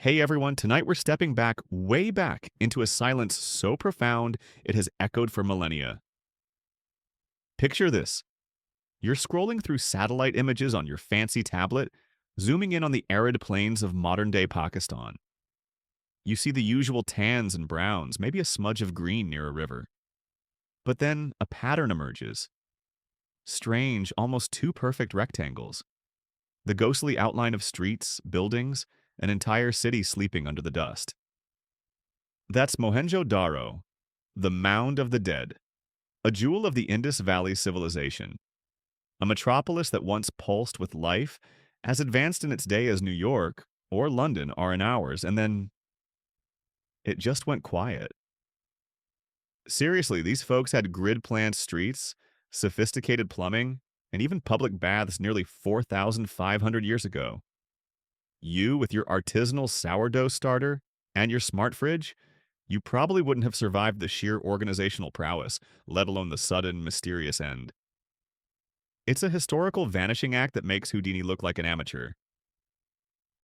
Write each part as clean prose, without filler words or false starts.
Hey everyone, tonight we're stepping back, way back, into a silence so profound it has echoed for millennia. Picture this. You're scrolling through satellite images on your fancy tablet, zooming in on the arid plains of modern-day Pakistan. You see the usual tans and browns, maybe a smudge of green near a river. But then a pattern emerges. Strange, almost too perfect rectangles. The ghostly outline of streets, buildings, an entire city sleeping under the dust. That's Mohenjo-daro, the Mound of the Dead, a jewel of the Indus Valley civilization, a metropolis that once pulsed with life, as advanced in its day as New York or London are in ours, and then it just went quiet. Seriously, these folks had grid-planned streets, sophisticated plumbing, and even public baths nearly 4,500 years ago. You, with your artisanal sourdough starter and your smart fridge, you probably wouldn't have survived the sheer organizational prowess, let alone the sudden, mysterious end. It's a historical vanishing act that makes Houdini look like an amateur.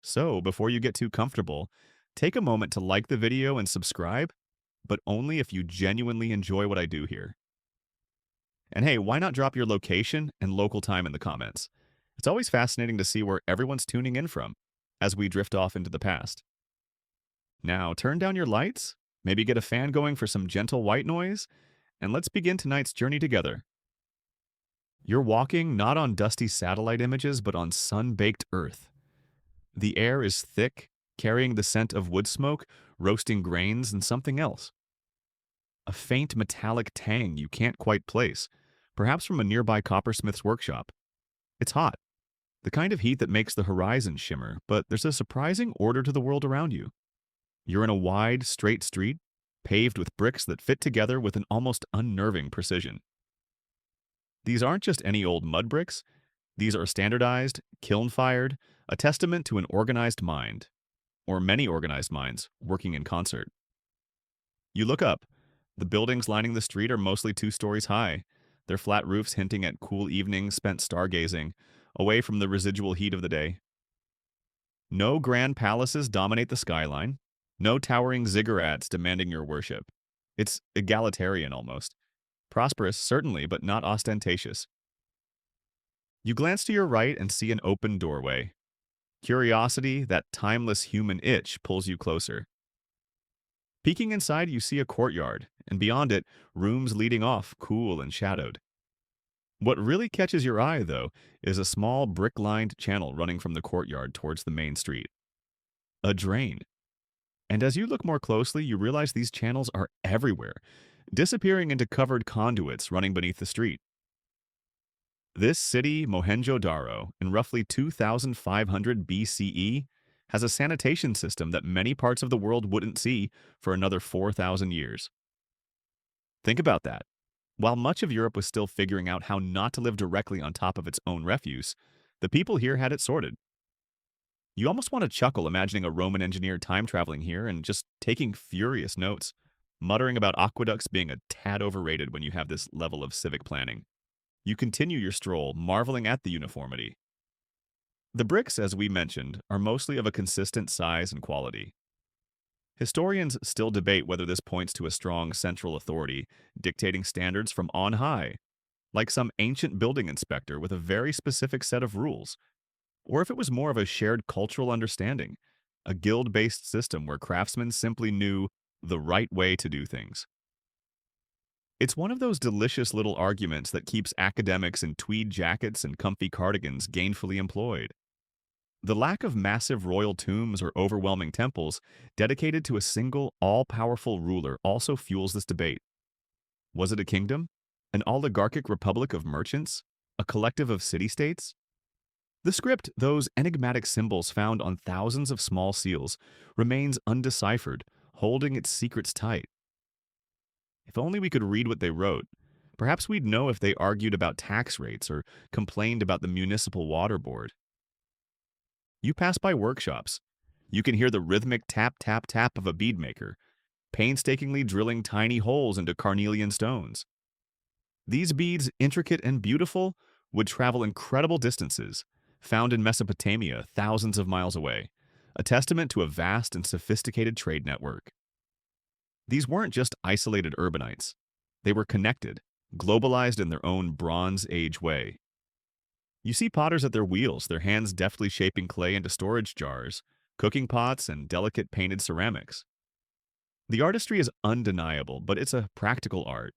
So, before you get too comfortable, take a moment to like the video and subscribe, but only if you genuinely enjoy what I do here. And hey, why not drop your location and local time in the comments? It's always fascinating to see where everyone's tuning in from as we drift off into the past. Now, turn down your lights, maybe get a fan going for some gentle white noise, and let's begin tonight's journey together. You're walking not on dusty satellite images, but on sun-baked earth. The air is thick, carrying the scent of wood smoke, roasting grains, and something else. A faint metallic tang you can't quite place, perhaps from a nearby coppersmith's workshop. It's hot, the kind of heat that makes the horizon shimmer, but there's a surprising order to the world around you. You're in a wide, straight street, paved with bricks that fit together with an almost unnerving precision. These aren't just any old mud bricks. These are standardized, kiln-fired, a testament to an organized mind, or many organized minds, working in concert. You look up. The buildings lining the street are mostly 2 stories high, their flat roofs hinting at cool evenings spent stargazing, away from the residual heat of the day. No grand palaces dominate the skyline, no towering ziggurats demanding your worship. It's egalitarian almost. Prosperous, certainly, but not ostentatious. You glance to your right and see an open doorway. Curiosity, that timeless human itch, pulls you closer. Peeking inside, you see a courtyard, and beyond it, rooms leading off, cool and shadowed. What really catches your eye, though, is a small brick-lined channel running from the courtyard towards the main street. A drain. And as you look more closely, you realize these channels are everywhere, disappearing into covered conduits running beneath the street. This city, Mohenjo-daro, in roughly 2500 BCE, has a sanitation system that many parts of the world wouldn't see for another 4,000 years. Think about that. While much of Europe was still figuring out how not to live directly on top of its own refuse, the people here had it sorted. You almost want to chuckle imagining a Roman engineer time-traveling here and just taking furious notes, muttering about aqueducts being a tad overrated when you have this level of civic planning. You continue your stroll, marveling at the uniformity. The bricks, as we mentioned, are mostly of a consistent size and quality. Historians still debate whether this points to a strong central authority dictating standards from on high, like some ancient building inspector with a very specific set of rules, or if it was more of a shared cultural understanding, a guild-based system where craftsmen simply knew the right way to do things. It's one of those delicious little arguments that keeps academics in tweed jackets and comfy cardigans gainfully employed. The lack of massive royal tombs or overwhelming temples dedicated to a single, all-powerful ruler also fuels this debate. Was it a kingdom? An oligarchic republic of merchants? A collective of city-states? The script, those enigmatic symbols found on thousands of small seals, remains undeciphered, holding its secrets tight. If only we could read what they wrote. Perhaps we'd know if they argued about tax rates or complained about the municipal water board. You pass by workshops. You can hear the rhythmic tap-tap-tap of a bead maker, painstakingly drilling tiny holes into carnelian stones. These beads, intricate and beautiful, would travel incredible distances, found in Mesopotamia thousands of miles away, a testament to a vast and sophisticated trade network. These weren't just isolated urbanites. They were connected, globalized in their own Bronze Age way. You see potters at their wheels, their hands deftly shaping clay into storage jars, cooking pots, and delicate painted ceramics. The artistry is undeniable, but it's a practical art,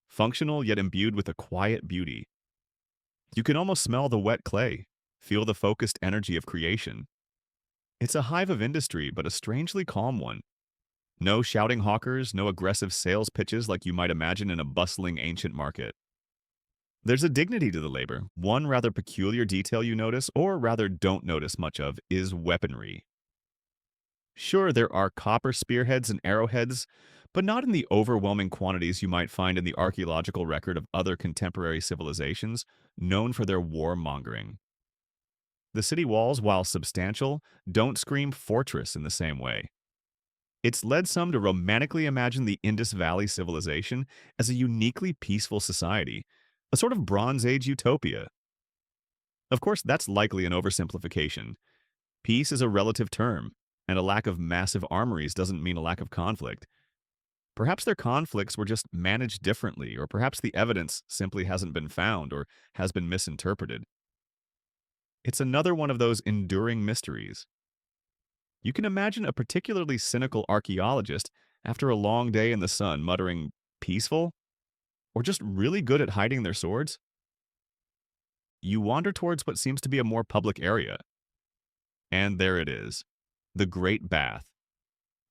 functional yet imbued with a quiet beauty. You can almost smell the wet clay, feel the focused energy of creation. It's a hive of industry, but a strangely calm one. No shouting hawkers, no aggressive sales pitches like you might imagine in a bustling ancient market. There's a dignity to the labor. One rather peculiar detail you notice, or rather don't notice much of, is weaponry. Sure, there are copper spearheads and arrowheads, but not in the overwhelming quantities you might find in the archaeological record of other contemporary civilizations known for their warmongering. The city walls, while substantial, don't scream fortress in the same way. It's led some to romantically imagine the Indus Valley civilization as a uniquely peaceful society, a sort of Bronze Age utopia. Of course, that's likely an oversimplification. Peace is a relative term, and a lack of massive armories doesn't mean a lack of conflict. Perhaps their conflicts were just managed differently, or perhaps the evidence simply hasn't been found or has been misinterpreted. It's another one of those enduring mysteries. You can imagine a particularly cynical archaeologist after a long day in the sun muttering, "Peaceful?" Or just really good at hiding their swords? You wander towards what seems to be a more public area. And there it is, the Great Bath.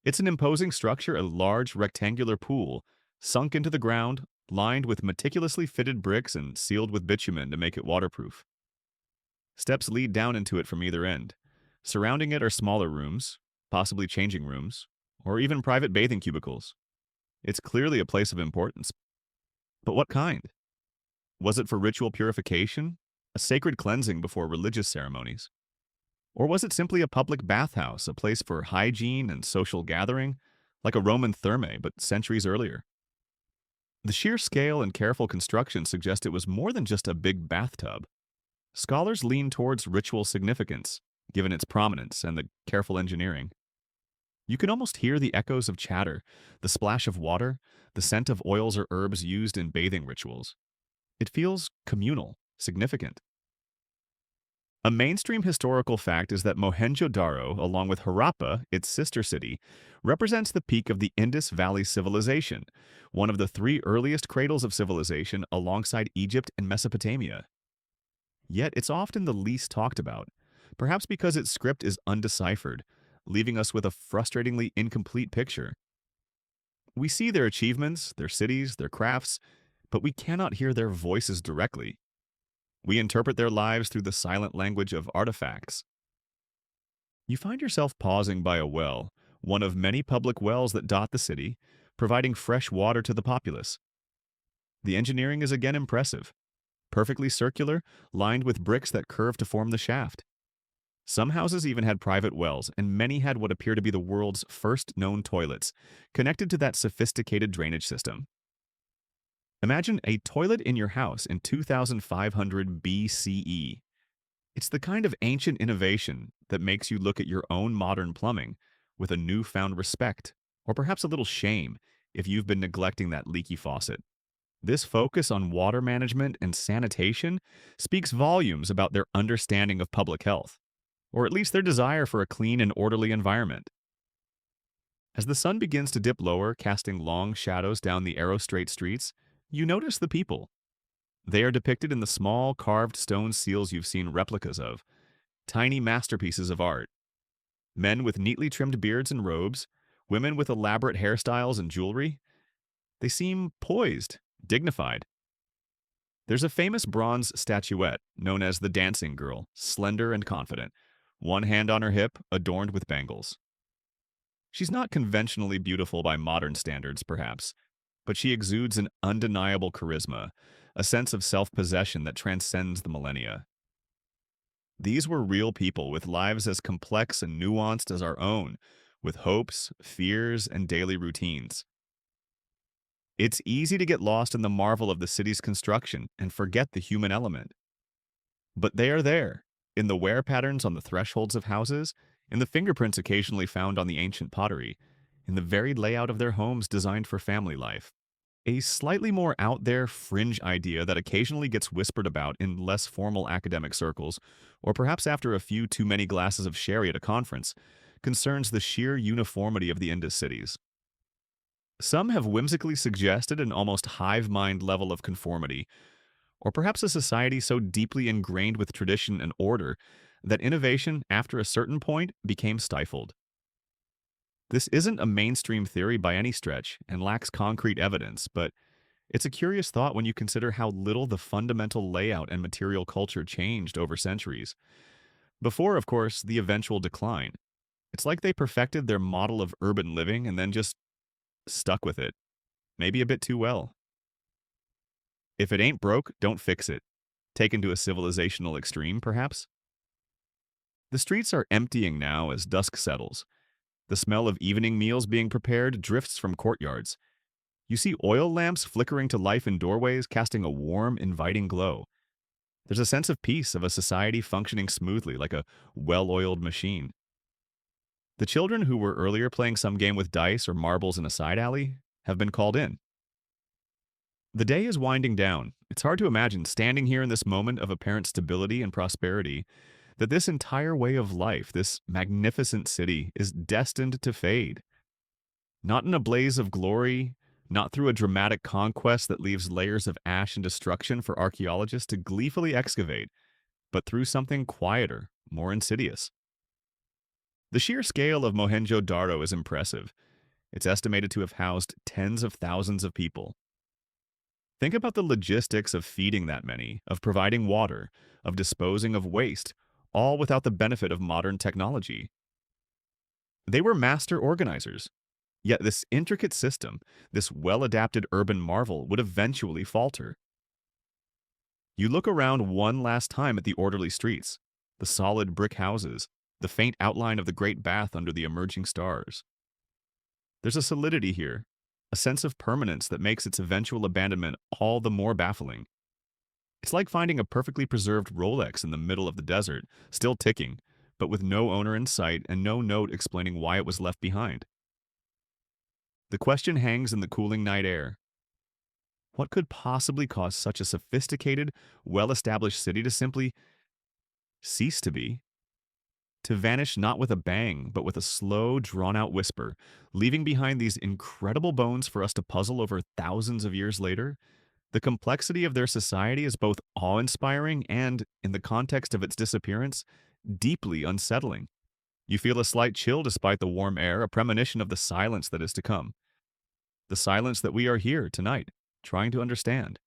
It's an imposing structure, a large rectangular pool, sunk into the ground, lined with meticulously fitted bricks and sealed with bitumen to make it waterproof. Steps lead down into it from either end. Surrounding it are smaller rooms, possibly changing rooms, or even private bathing cubicles. It's clearly a place of importance. But what kind? Was it for ritual purification, a sacred cleansing before religious ceremonies? Or was it simply a public bathhouse, a place for hygiene and social gathering, like a Roman thermae, but centuries earlier? The sheer scale and careful construction suggest it was more than just a big bathtub. Scholars lean towards ritual significance, given its prominence and the careful engineering. You can almost hear the echoes of chatter, the splash of water, the scent of oils or herbs used in bathing rituals. It feels communal, significant. A mainstream historical fact is that Mohenjo-daro, along with Harappa, its sister city, represents the peak of the Indus Valley civilization, one of the three earliest cradles of civilization alongside Egypt and Mesopotamia. Yet it's often the least talked about, perhaps because its script is undeciphered, leaving us with a frustratingly incomplete picture. We see their achievements, their cities, their crafts, but we cannot hear their voices directly. We interpret their lives through the silent language of artifacts. You find yourself pausing by a well, one of many public wells that dot the city, providing fresh water to the populace. The engineering is again impressive, perfectly circular, lined with bricks that curve to form the shaft. Some houses even had private wells, and many had what appear to be the world's first known toilets, connected to that sophisticated drainage system. Imagine a toilet in your house in 2500 BCE. It's the kind of ancient innovation that makes you look at your own modern plumbing with a newfound respect, or perhaps a little shame if you've been neglecting that leaky faucet. This focus on water management and sanitation speaks volumes about their understanding of public health, or at least their desire for a clean and orderly environment. As the sun begins to dip lower, casting long shadows down the arrow straight streets, you notice the people. They are depicted in the small carved stone seals you've seen replicas of, tiny masterpieces of art. Men with neatly trimmed beards and robes, women with elaborate hairstyles and jewelry. They seem poised, dignified. There's a famous bronze statuette known as the Dancing Girl, slender and confident, one hand on her hip, adorned with bangles. She's not conventionally beautiful by modern standards, perhaps, but she exudes an undeniable charisma, a sense of self-possession that transcends the millennia. These were real people with lives as complex and nuanced as our own, with hopes, fears, and daily routines. It's easy to get lost in the marvel of the city's construction and forget the human element. But they are there, in the wear patterns on the thresholds of houses, in the fingerprints occasionally found on the ancient pottery, in the varied layout of their homes designed for family life. A slightly more out there fringe idea that occasionally gets whispered about in less formal academic circles, or perhaps after a few too many glasses of sherry at a conference, concerns the sheer uniformity of the Indus cities. Some have whimsically suggested an almost hive mind level of conformity, or perhaps a society so deeply ingrained with tradition and order that innovation, after a certain point, became stifled. This isn't a mainstream theory by any stretch and lacks concrete evidence, but it's a curious thought when you consider how little the fundamental layout and material culture changed over centuries. Before, of course, the eventual decline. It's like they perfected their model of urban living and then just stuck with it, maybe a bit too well. If it ain't broke, don't fix it. Taken to a civilizational extreme, perhaps? The streets are emptying now as dusk settles. The smell of evening meals being prepared drifts from courtyards. You see oil lamps flickering to life in doorways, casting a warm, inviting glow. There's a sense of peace, of a society functioning smoothly like a well-oiled machine. The children who were earlier playing some game with dice or marbles in a side alley have been called in. The day is winding down. It's hard to imagine, standing here in this moment of apparent stability and prosperity, that this entire way of life, this magnificent city, is destined to fade. Not in a blaze of glory, not through a dramatic conquest that leaves layers of ash and destruction for archaeologists to gleefully excavate, but through something quieter, more insidious. The sheer scale of Mohenjo-daro is impressive. It's estimated to have housed tens of thousands of people. Think about the logistics of feeding that many, of providing water, of disposing of waste, all without the benefit of modern technology. They were master organizers. Yet this intricate system, this well-adapted urban marvel, would eventually falter. You look around one last time at the orderly streets, the solid brick houses, the faint outline of the great bath under the emerging stars. There's a solidity here, a sense of permanence that makes its eventual abandonment all the more baffling. It's like finding a perfectly preserved Rolex in the middle of the desert, still ticking, but with no owner in sight and no note explaining why it was left behind. The question hangs in the cooling night air. What could possibly cause such a sophisticated, well-established city to simply cease to be? To vanish not with a bang, but with a slow, drawn-out whisper, leaving behind these incredible bones for us to puzzle over thousands of years later? The complexity of their society is both awe-inspiring and, in the context of its disappearance, deeply unsettling. You feel a slight chill despite the warm air, a premonition of the silence that is to come. The silence that we are here tonight, trying to understand.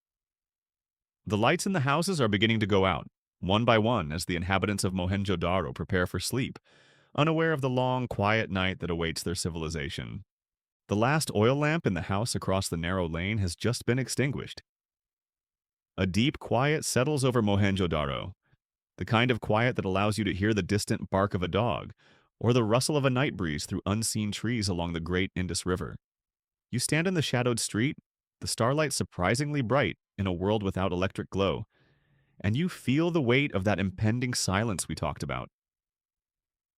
The lights in the houses are beginning to go out, one by one, as the inhabitants of Mohenjo-daro prepare for sleep, unaware of the long, quiet night that awaits their civilization. The last oil lamp in the house across the narrow lane has just been extinguished. A deep quiet settles over Mohenjo-daro, the kind of quiet that allows you to hear the distant bark of a dog, or the rustle of a night breeze through unseen trees along the great Indus River. You stand in the shadowed street, the starlight surprisingly bright in a world without electric glow, and you feel the weight of that impending silence we talked about.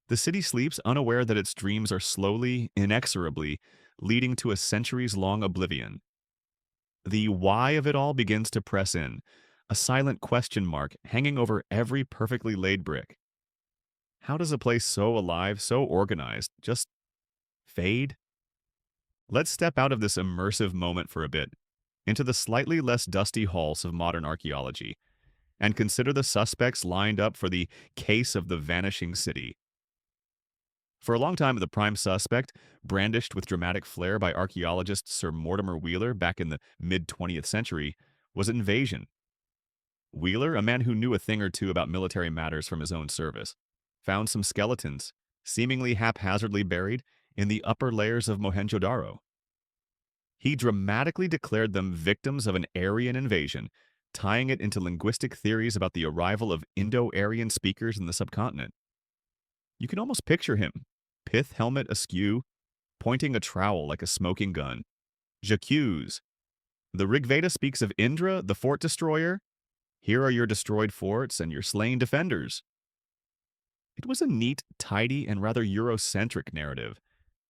The city sleeps unaware that its dreams are slowly, inexorably, leading to a centuries-long oblivion. The why of it all begins to press in, a silent question mark hanging over every perfectly laid brick. How does a place so alive, so organized, just fade? Let's step out of this immersive moment for a bit, into the slightly less dusty halls of modern archaeology, and consider the suspects lined up for the case of the vanishing city. For a long time, the prime suspect, brandished with dramatic flair by archaeologist Sir Mortimer Wheeler back in the mid-20th century, was invasion. Wheeler, a man who knew a thing or two about military matters from his own service, found some skeletons, seemingly haphazardly buried, in the upper layers of Mohenjo-daro. He dramatically declared them victims of an Aryan invasion, tying it into linguistic theories about the arrival of Indo-Aryan speakers in the subcontinent. You can almost picture him, pith helmet askew, pointing a trowel like a smoking gun. J'accuse. The Rigveda speaks of Indra, the fort destroyer. Here are your destroyed forts and your slain defenders. It was a neat, tidy, and rather Eurocentric narrative.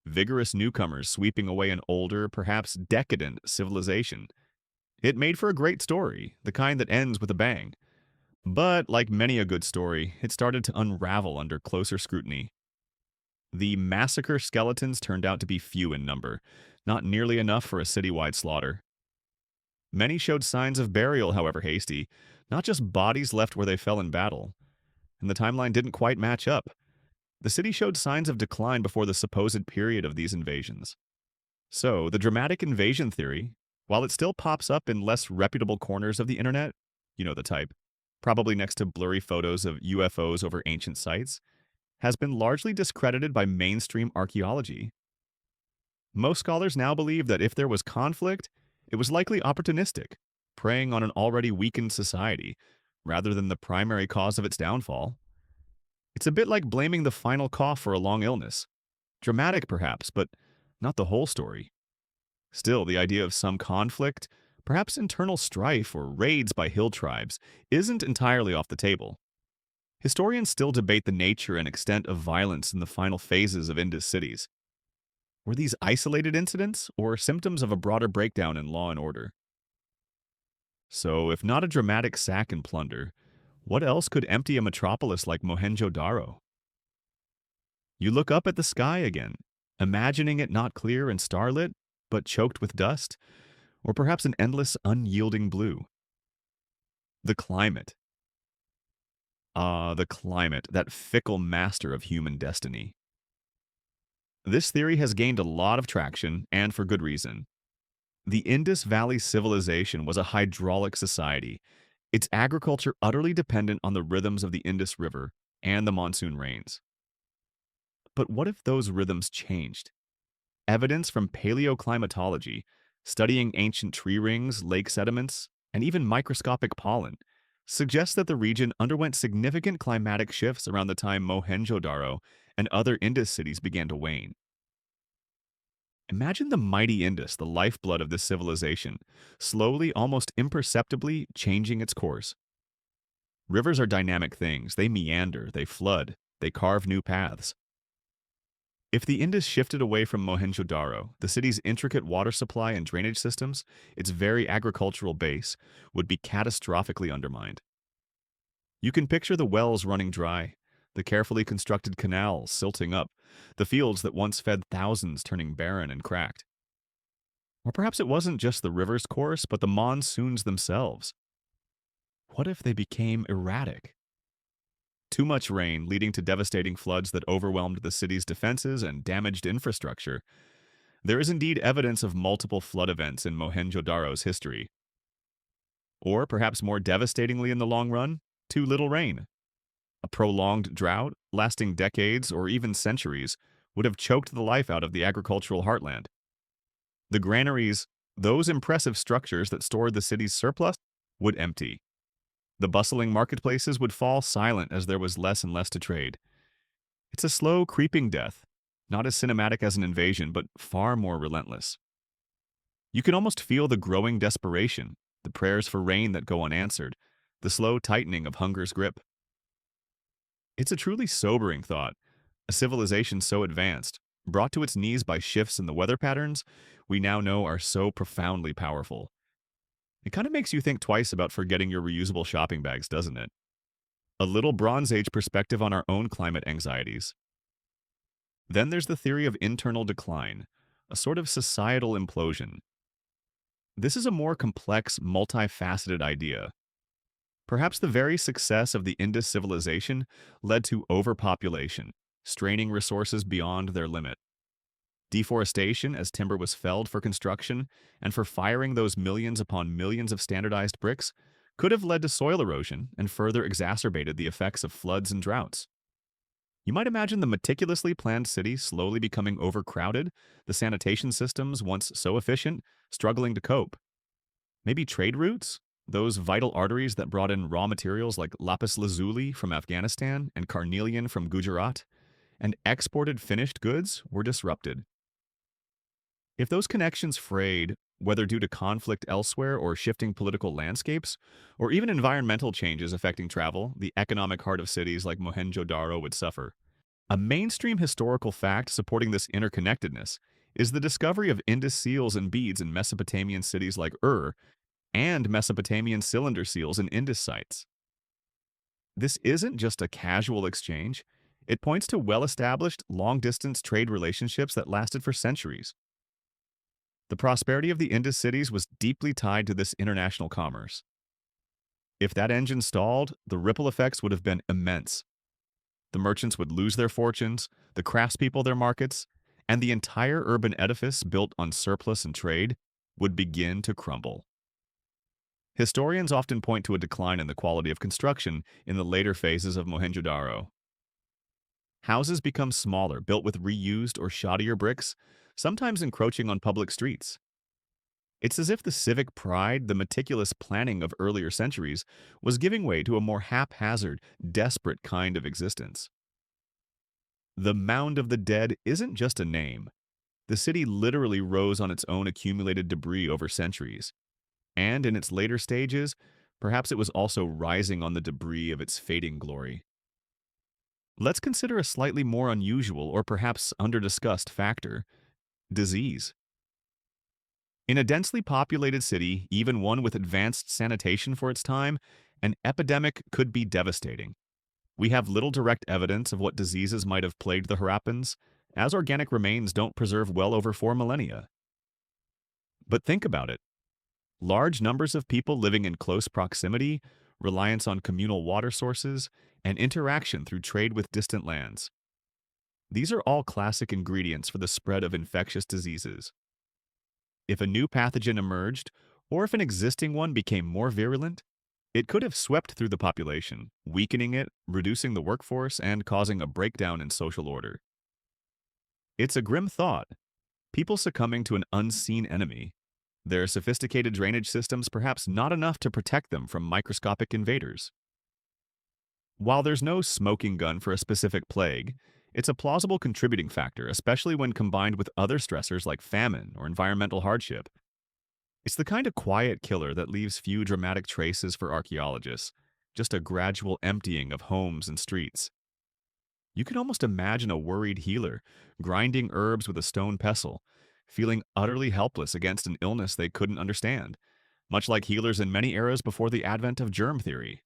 Vigorous newcomers sweeping away an older, perhaps decadent civilization. It made for a great story, the kind that ends with a bang. But, like many a good story, it started to unravel under closer scrutiny. The massacre skeletons turned out to be few in number, not nearly enough for a citywide slaughter. Many showed signs of burial, however hasty, not just bodies left where they fell in battle. And the timeline didn't quite match up. The city showed signs of decline before the supposed period of these invasions. So, the dramatic invasion theory, while it still pops up in less reputable corners of the internet, you know the type, probably next to blurry photos of UFOs over ancient sites, has been largely discredited by mainstream archaeology. Most scholars now believe that if there was conflict, it was likely opportunistic, preying on an already weakened society, rather than the primary cause of its downfall. It's a bit like blaming the final cough for a long illness. Dramatic, perhaps, but not the whole story. Still, the idea of some conflict, perhaps internal strife or raids by hill tribes, isn't entirely off the table. Historians still debate the nature and extent of violence in the final phases of Indus cities. Were these isolated incidents or symptoms of a broader breakdown in law and order? So, if not a dramatic sack and plunder, what else could empty a metropolis like Mohenjo-daro? You look up at the sky again, imagining it not clear and starlit, but choked with dust, or perhaps an endless, unyielding blue. The climate. The climate, that fickle master of human destiny. This theory has gained a lot of traction, and for good reason. The Indus Valley civilization was a hydraulic society, its agriculture utterly dependent on the rhythms of the Indus River and the monsoon rains. But what if those rhythms changed? Evidence from paleoclimatology, studying ancient tree rings, lake sediments, and even microscopic pollen, suggests that the region underwent significant climatic shifts around the time Mohenjo-daro and other Indus cities began to wane. Imagine the mighty Indus, the lifeblood of this civilization, slowly, almost imperceptibly changing its course. Rivers are dynamic things. They meander, they flood, they carve new paths. If the Indus shifted away from Mohenjo-daro, the city's intricate water supply and drainage systems, its very agricultural base, would be catastrophically undermined. You can picture the wells running dry, the carefully constructed canals silting up, the fields that once fed thousands turning barren and cracked. Or perhaps it wasn't just the river's course, but the monsoons themselves. What if they became erratic? Too much rain, leading to devastating floods that overwhelmed the city's defenses and damaged infrastructure. There is indeed evidence of multiple flood events in Mohenjo-daro's history. Or, perhaps more devastatingly in the long run, too little rain. A prolonged drought, lasting decades or even centuries, would have choked the life out of the agricultural heartland. The granaries, those impressive structures that stored the city's surplus, would empty. The bustling marketplaces would fall silent as there was less and less to trade. It's a slow, creeping death, not as cinematic as an invasion, but far more relentless. You can almost feel the growing desperation, the prayers for rain that go unanswered, the slow tightening of hunger's grip. It's a truly sobering thought. A civilization so advanced, brought to its knees by shifts in the weather patterns we now know are so profoundly powerful. It kind of makes you think twice about forgetting your reusable shopping bags, doesn't it? A little Bronze Age perspective on our own climate anxieties. Then there's the theory of internal decline, a sort of societal implosion. This is a more complex, multifaceted idea. Perhaps the very success of the Indus civilization led to overpopulation, straining resources beyond their limit. Deforestation as timber was felled for construction and for firing those millions upon millions of standardized bricks could have led to soil erosion and further exacerbated the effects of floods and droughts. You might imagine the meticulously planned city slowly becoming overcrowded, the sanitation systems, once so efficient, struggling to cope. Maybe trade routes? Those vital arteries that brought in raw materials like lapis lazuli from Afghanistan and carnelian from Gujarat, and exported finished goods were disrupted. If those connections frayed, whether due to conflict elsewhere or shifting political landscapes, or even environmental changes affecting travel, the economic heart of cities like Mohenjo-daro would suffer. A mainstream historical fact supporting this interconnectedness is the discovery of Indus seals and beads in Mesopotamian cities like Ur and Mesopotamian cylinder seals in Indus sites. This isn't just a casual exchange, it points to well-established, long-distance trade relationships that lasted for centuries. The prosperity of the Indus cities was deeply tied to this international commerce. If that engine stalled, the ripple effects would have been immense. The merchants would lose their fortunes, the craftspeople their markets, and the entire urban edifice built on surplus and trade would begin to crumble. Historians often point to a decline in the quality of construction in the later phases of Mohenjo-daro. Houses become smaller, built with reused or shoddier bricks, sometimes encroaching on public streets. It's as if the civic pride, the meticulous planning of earlier centuries, was giving way to a more haphazard, desperate kind of existence. The Mound of the Dead isn't just a name. The city literally rose on its own accumulated debris over centuries. And in its later stages, perhaps it was also rising on the debris of its fading glory. Let's consider a slightly more unusual or perhaps under-discussed factor: disease. In a densely populated city, even one with advanced sanitation for its time, an epidemic could be devastating. We have little direct evidence of what diseases might have plagued the Harappans, as organic remains don't preserve well over 4 millennia. But think about it. Large numbers of people living in close proximity, reliance on communal water sources, and interaction through trade with distant lands. These are all classic ingredients for the spread of infectious diseases. If a new pathogen emerged, or if an existing one became more virulent, it could have swept through the population, weakening it, reducing the workforce, and causing a breakdown in social order. It's a grim thought. People succumbing to an unseen enemy, their sophisticated drainage systems perhaps not enough to protect them from microscopic invaders. While there's no smoking gun for a specific plague, it's a plausible contributing factor, especially when combined with other stressors like famine or environmental hardship. It's the kind of quiet killer that leaves few dramatic traces for archaeologists, just a gradual emptying of homes and streets. You can almost imagine a worried healer, grinding herbs with a stone pestle, feeling utterly helpless against an illness they couldn't understand, much like healers in many eras before the advent of germ theory.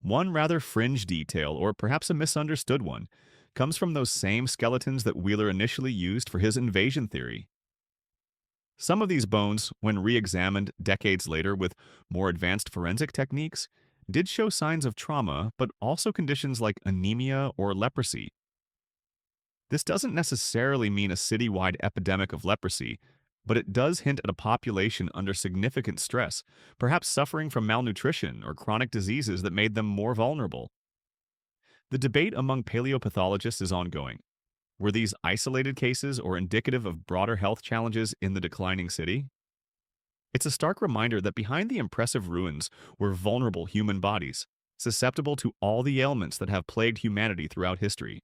One rather fringe detail, or perhaps a misunderstood one, comes from those same skeletons that Wheeler initially used for his invasion theory. Some of these bones, when re-examined decades later with more advanced forensic techniques, did show signs of trauma, but also conditions like anemia or leprosy. This doesn't necessarily mean a citywide epidemic of leprosy, but it does hint at a population under significant stress, perhaps suffering from malnutrition or chronic diseases that made them more vulnerable. The debate among paleopathologists is ongoing. Were these isolated cases or indicative of broader health challenges in the declining city? It's a stark reminder that behind the impressive ruins were vulnerable human bodies, susceptible to all the ailments that have plagued humanity throughout history.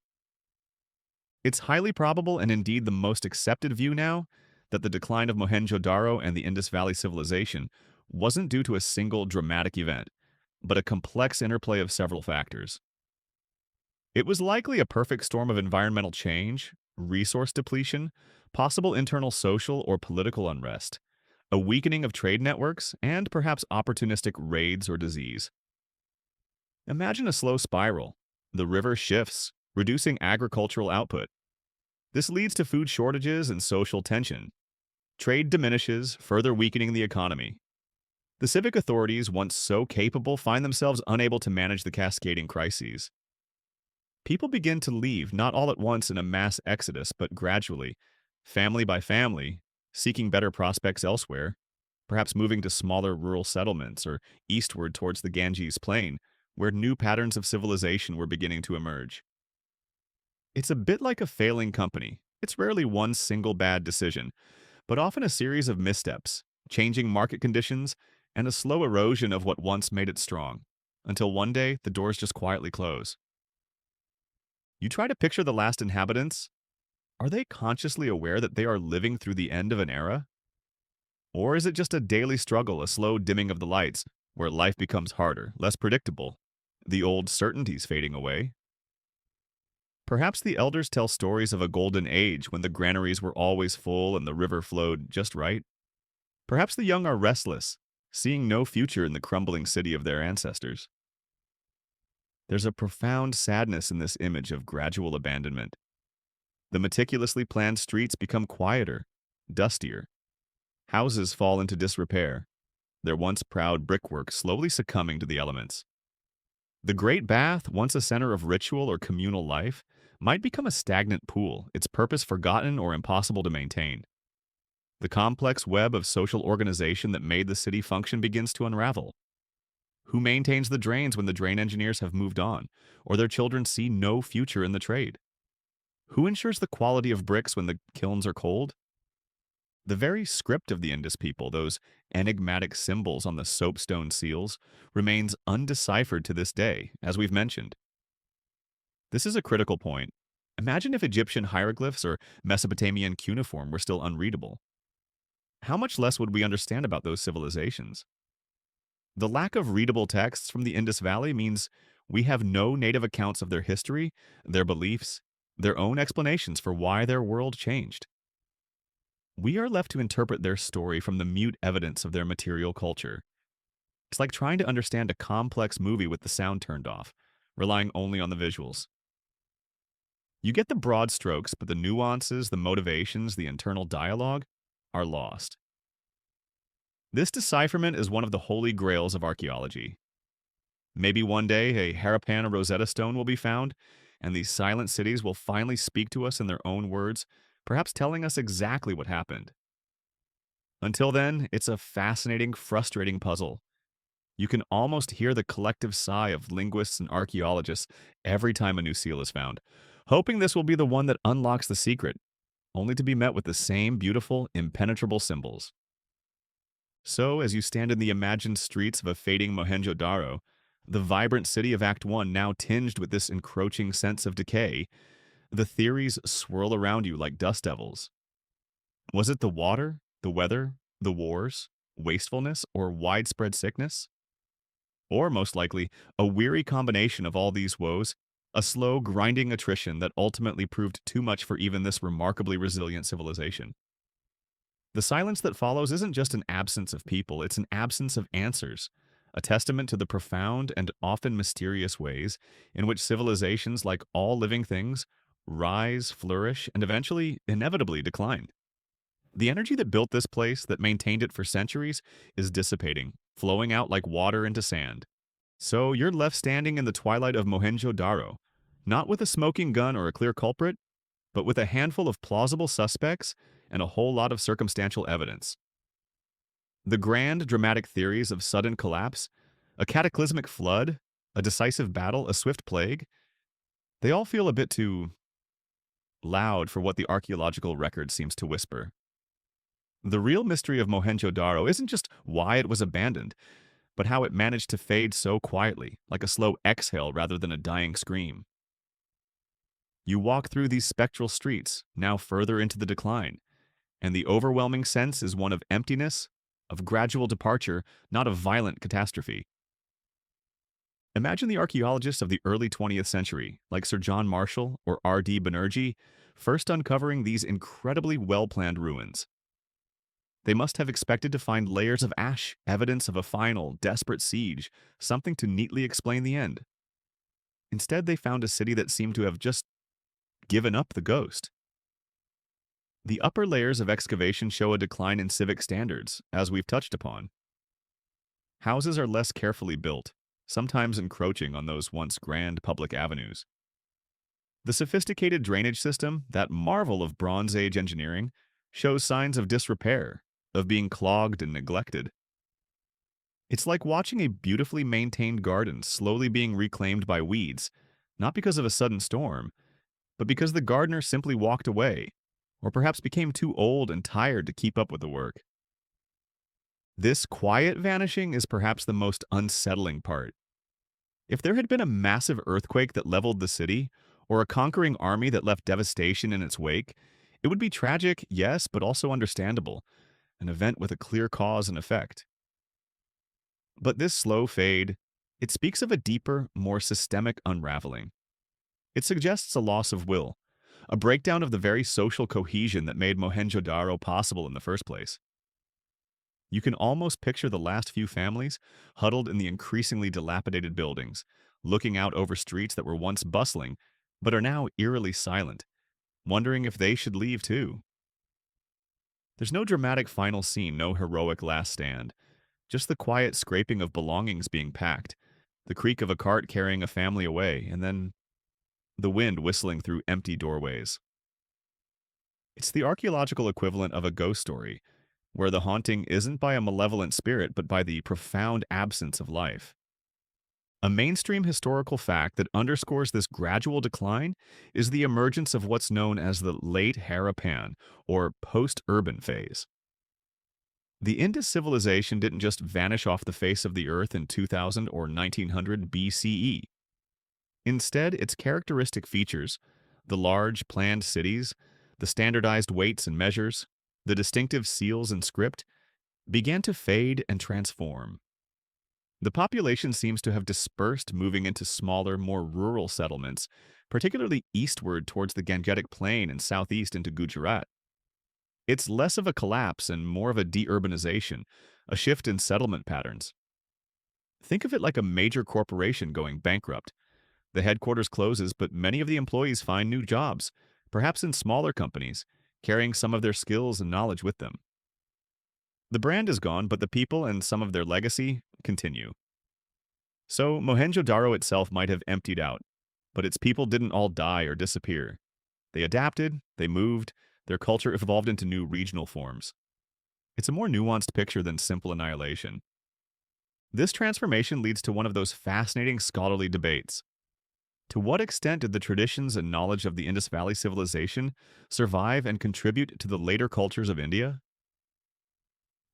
It's highly probable, and indeed the most accepted view now, that the decline of Mohenjo-daro and the Indus Valley civilization wasn't due to a single dramatic event, but a complex interplay of several factors. It was likely a perfect storm of environmental change, resource depletion, possible internal social or political unrest, a weakening of trade networks, and perhaps opportunistic raids or disease. Imagine a slow spiral. The river shifts, reducing agricultural output. This leads to food shortages and social tension. Trade diminishes, further weakening the economy. The civic authorities, once so capable, find themselves unable to manage the cascading crises. People begin to leave, not all at once in a mass exodus, but gradually, family by family, seeking better prospects elsewhere, perhaps moving to smaller rural settlements or eastward towards the Ganges Plain, where new patterns of civilization were beginning to emerge. It's a bit like a failing company. It's rarely one single bad decision, but often a series of missteps, changing market conditions, and a slow erosion of what once made it strong, until one day the doors just quietly close. You try to picture the last inhabitants. Are they consciously aware that they are living through the end of an era? Or is it just a daily struggle, a slow dimming of the lights, where life becomes harder, less predictable, the old certainties fading away? Perhaps the elders tell stories of a golden age when the granaries were always full and the river flowed just right. Perhaps the young are restless, seeing no future in the crumbling city of their ancestors. There's a profound sadness in this image of gradual abandonment. The meticulously planned streets become quieter, dustier. Houses fall into disrepair, their once proud brickwork slowly succumbing to the elements. The Great Bath, once a center of ritual or communal life, might become a stagnant pool, its purpose forgotten or impossible to maintain. The complex web of social organization that made the city function begins to unravel. Who maintains the drains when the drain engineers have moved on, or their children see no future in the trade? Who ensures the quality of bricks when the kilns are cold? The very script of the Indus people, those enigmatic symbols on the soapstone seals, remains undeciphered to this day, as we've mentioned. This is a critical point. Imagine if Egyptian hieroglyphs or Mesopotamian cuneiform were still unreadable. How much less would we understand about those civilizations? The lack of readable texts from the Indus Valley means we have no native accounts of their history, their beliefs, their own explanations for why their world changed. We are left to interpret their story from the mute evidence of their material culture. It's like trying to understand a complex movie with the sound turned off, relying only on the visuals. You get the broad strokes, but the nuances, the motivations, the internal dialogue are lost. This decipherment is one of the holy grails of archaeology. Maybe one day a Harappan Rosetta Stone will be found, and these silent cities will finally speak to us in their own words, perhaps telling us exactly what happened. Until then, it's a fascinating, frustrating puzzle. You can almost hear the collective sigh of linguists and archaeologists every time a new seal is found, hoping this will be the one that unlocks the secret, only to be met with the same beautiful, impenetrable symbols. So, as you stand in the imagined streets of a fading Mohenjo-daro, the vibrant city of Act 1 now tinged with this encroaching sense of decay, the theories swirl around you like dust devils. Was it the water, the weather, the wars, wastefulness, or widespread sickness? Or, most likely, a weary combination of all these woes, a slow, grinding attrition that ultimately proved too much for even this remarkably resilient civilization. The silence that follows isn't just an absence of people, it's an absence of answers, a testament to the profound and often mysterious ways in which civilizations, like all living things, rise, flourish, and eventually, inevitably decline. The energy that built this place, that maintained it for centuries, is dissipating, flowing out like water into sand. So you're left standing in the twilight of Mohenjo-daro, not with a smoking gun or a clear culprit, but with a handful of plausible suspects and a whole lot of circumstantial evidence. The grand, dramatic theories of sudden collapse, a cataclysmic flood, a decisive battle, a swift plague, they all feel a bit too loud for what the archaeological record seems to whisper. The real mystery of Mohenjo-daro isn't just why it was abandoned, but how it managed to fade so quietly, like a slow exhale rather than a dying scream. You walk through these spectral streets, now further into the decline, and the overwhelming sense is one of emptiness, of gradual departure, not of violent catastrophe. Imagine the archaeologists of the early 20th century, like Sir John Marshall or R.D. Banerjee, first uncovering these incredibly well-planned ruins. They must have expected to find layers of ash, evidence of a final, desperate siege, something to neatly explain the end. Instead, they found a city that seemed to have just given up the ghost. The upper layers of excavation show a decline in civic standards, as we've touched upon. Houses are less carefully built, sometimes encroaching on those once grand public avenues. The sophisticated drainage system, that marvel of Bronze Age engineering, shows signs of disrepair, of being clogged and neglected. It's like watching a beautifully maintained garden slowly being reclaimed by weeds, not because of a sudden storm, but because the gardener simply walked away, or perhaps became too old and tired to keep up with the work. This quiet vanishing is perhaps the most unsettling part. If there had been a massive earthquake that leveled the city, or a conquering army that left devastation in its wake, it would be tragic, yes, but also understandable. an event with a clear cause and effect. But this slow fade, it speaks of a deeper, more systemic unraveling. It suggests a loss of will, a breakdown of the very social cohesion that made Mohenjo-daro possible in the first place. You can almost picture the last few families huddled in the increasingly dilapidated buildings, looking out over streets that were once bustling, but are now eerily silent, wondering if they should leave too. There's no dramatic final scene, no heroic last stand, just the quiet scraping of belongings being packed, the creak of a cart carrying a family away, and then the wind whistling through empty doorways. It's the archaeological equivalent of a ghost story, where the haunting isn't by a malevolent spirit but by the profound absence of life. A mainstream historical fact that underscores this gradual decline is the emergence of what's known as the late Harappan, or post-urban phase. The Indus civilization didn't just vanish off the face of the earth in 2000 or 1900 BCE. Instead, its characteristic features, the large, planned cities, the standardized weights and measures, the distinctive seals and script, began to fade and transform. The population seems to have dispersed, moving into smaller, more rural settlements, particularly eastward towards the Gangetic Plain and southeast into Gujarat. It's less of a collapse and more of a deurbanization, a shift in settlement patterns. Think of it like a major corporation going bankrupt. The headquarters closes, but many of the employees find new jobs, perhaps in smaller companies, carrying some of their skills and knowledge with them. The brand is gone, but the people and some of their legacy continue. So Mohenjo-daro itself might have emptied out, but its people didn't all die or disappear. They adapted, they moved, their culture evolved into new regional forms. It's a more nuanced picture than simple annihilation. This transformation leads to one of those fascinating scholarly debates. To what extent did the traditions and knowledge of the Indus Valley civilization survive and contribute to the later cultures of India?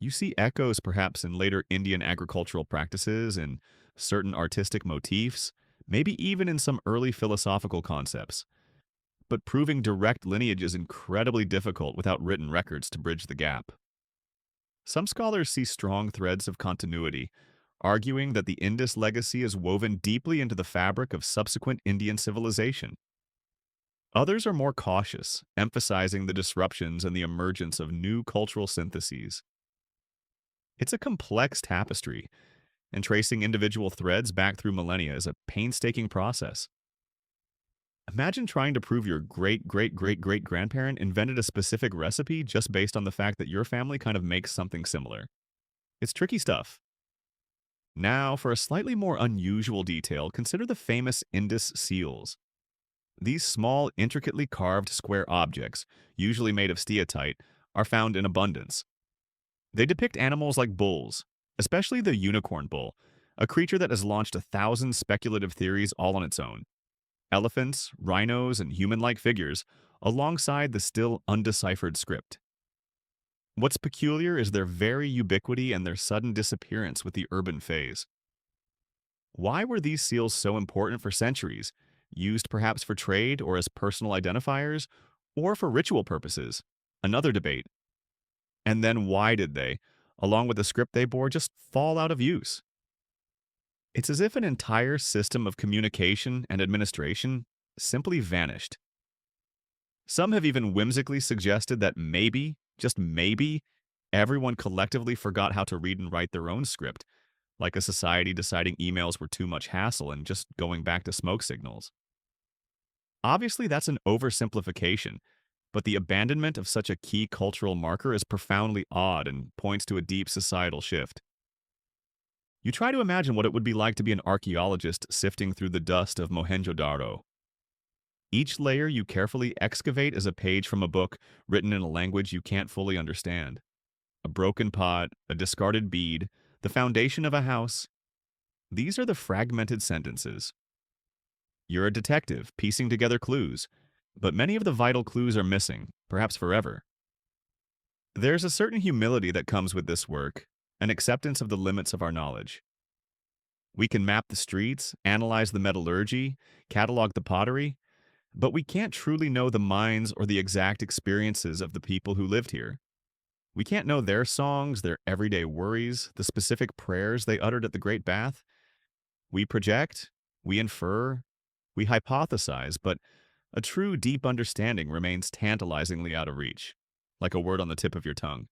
You see echoes perhaps in later Indian agricultural practices, in certain artistic motifs, maybe even in some early philosophical concepts. But proving direct lineage is incredibly difficult without written records to bridge the gap. Some scholars see strong threads of continuity, arguing that the Indus legacy is woven deeply into the fabric of subsequent Indian civilization. Others are more cautious, emphasizing the disruptions and the emergence of new cultural syntheses. It's a complex tapestry, and tracing individual threads back through millennia is a painstaking process. Imagine trying to prove your great-great-great-great-grandparent invented a specific recipe just based on the fact that your family kind of makes something similar. It's tricky stuff. Now, for a slightly more unusual detail, consider the famous Indus seals. These small, intricately carved square objects, usually made of steatite, are found in abundance. They depict animals like bulls, especially the unicorn bull, a creature that has launched 1,000 speculative theories all on its own. Elephants, rhinos, and human-like figures, alongside the still undeciphered script. What's peculiar is their very ubiquity and their sudden disappearance with the urban phase. Why were these seals so important for centuries, used perhaps for trade or as personal identifiers, or for ritual purposes? Another debate. And then why did they, along with the script they bore, just fall out of use? It's as if an entire system of communication and administration simply vanished. Some have even whimsically suggested that maybe, just maybe, everyone collectively forgot how to read and write their own script, like a society deciding emails were too much hassle and just going back to smoke signals. Obviously, that's an oversimplification, but the abandonment of such a key cultural marker is profoundly odd and points to a deep societal shift. You try to imagine what it would be like to be an archaeologist sifting through the dust of Mohenjo-daro. Each layer you carefully excavate is a page from a book written in a language you can't fully understand. A broken pot, a discarded bead, the foundation of a house. These are the fragmented sentences. You're a detective, piecing together clues, but many of the vital clues are missing, perhaps forever. There's a certain humility that comes with this work, an acceptance of the limits of our knowledge. We can map the streets, analyze the metallurgy, catalog the pottery, but we can't truly know the minds or the exact experiences of the people who lived here. We can't know their songs, their everyday worries, the specific prayers they uttered at the Great Bath. We project, we infer, we hypothesize, but a true deep understanding remains tantalizingly out of reach, like a word on the tip of your tongue.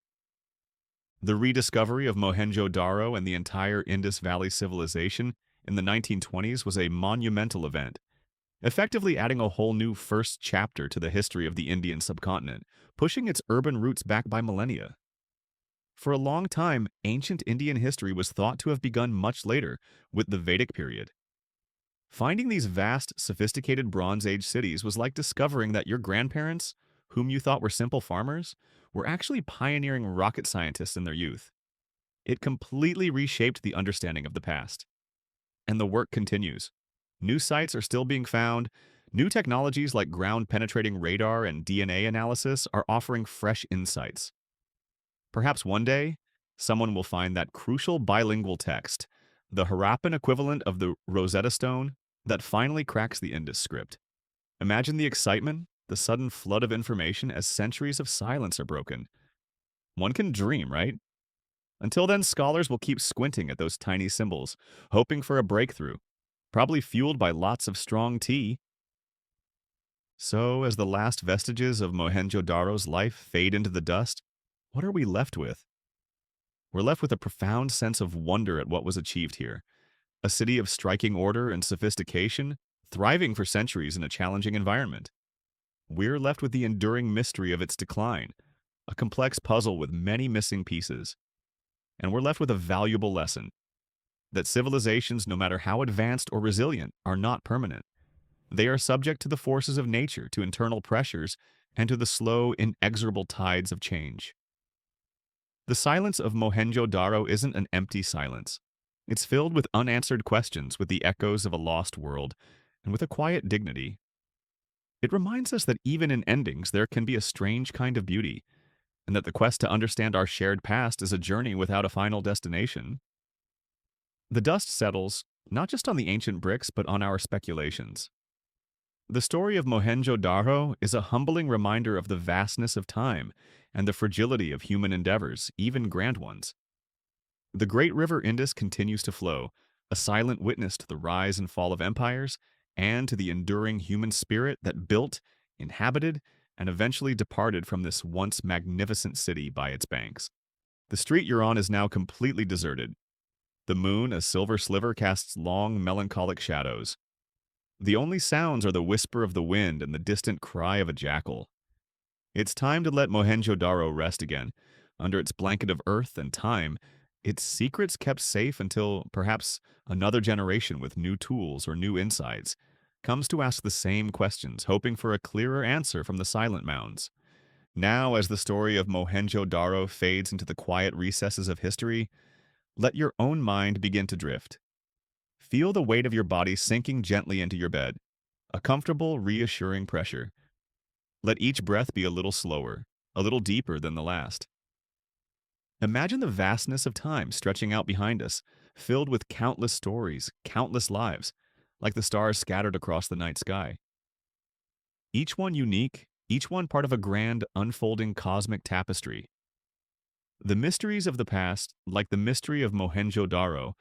The rediscovery of Mohenjo-daro and the entire Indus Valley civilization in the 1920s was a monumental event, effectively adding a whole new first chapter to the history of the Indian subcontinent, pushing its urban roots back by millennia. For a long time, ancient Indian history was thought to have begun much later, with the Vedic period. Finding these vast, sophisticated Bronze Age cities was like discovering that your grandparents, whom you thought were simple farmers, were actually pioneering rocket scientists in their youth. It completely reshaped the understanding of the past. And the work continues. New sites are still being found. New technologies like ground-penetrating radar and DNA analysis are offering fresh insights. Perhaps one day, someone will find that crucial bilingual text, the Harappan equivalent of the Rosetta Stone, that finally cracks the Indus script. Imagine the excitement, the sudden flood of information as centuries of silence are broken. One can dream, right? Until then, scholars will keep squinting at those tiny symbols, hoping for a breakthrough, probably fueled by lots of strong tea. So, as the last vestiges of Mohenjo-daro's life fade into the dust, what are we left with? We're left with a profound sense of wonder at what was achieved here. A city of striking order and sophistication, thriving for centuries in a challenging environment. We're left with the enduring mystery of its decline, a complex puzzle with many missing pieces. And we're left with a valuable lesson, that civilizations, no matter how advanced or resilient, are not permanent. They are subject to the forces of nature, to internal pressures, and to the slow, inexorable tides of change. The silence of Mohenjo-daro isn't an empty silence. It's filled with unanswered questions, with the echoes of a lost world, and with a quiet dignity. It reminds us that even in endings there can be a strange kind of beauty, and that the quest to understand our shared past is a journey without a final destination. The dust settles, not just on the ancient bricks, but on our speculations. The story of Mohenjo-daro is a humbling reminder of the vastness of time and the fragility of human endeavors, even grand ones. The great river Indus continues to flow, a silent witness to the rise and fall of empires and to the enduring human spirit that built, inhabited, and eventually departed from this once magnificent city by its banks. The street you're on is now completely deserted. The moon, a silver sliver, casts long, melancholic shadows. The only sounds are the whisper of the wind and the distant cry of a jackal. It's time to let Mohenjo-daro rest again. Under its blanket of earth and time, its secrets kept safe until perhaps another generation with new tools or new insights comes to ask the same questions, hoping for a clearer answer from the silent mounds. Now, as the story of Mohenjo-daro fades into the quiet recesses of history, let your own mind begin to drift. Feel the weight of your body sinking gently into your bed, a comfortable, reassuring pressure. Let each breath be a little slower, a little deeper than the last. Imagine the vastness of time stretching out behind us, filled with countless stories, countless lives, like the stars scattered across the night sky. Each one unique, each one part of a grand, unfolding cosmic tapestry. The mysteries of the past, like the mystery of Mohenjo-daro,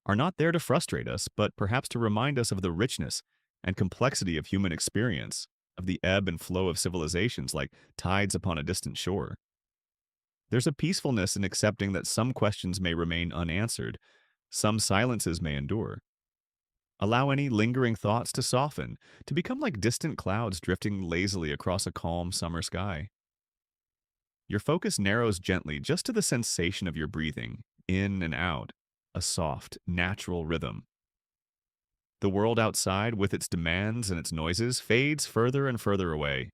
are not there to frustrate us, but perhaps to remind us of the richness and complexity of human experience, of the ebb and flow of civilizations like tides upon a distant shore. There's a peacefulness in accepting that some questions may remain unanswered, some silences may endure. Allow any lingering thoughts to soften, to become like distant clouds drifting lazily across a calm summer sky. Your focus narrows gently just to the sensation of your breathing, in and out, a soft, natural rhythm. The world outside, with its demands and its noises, fades further and further away.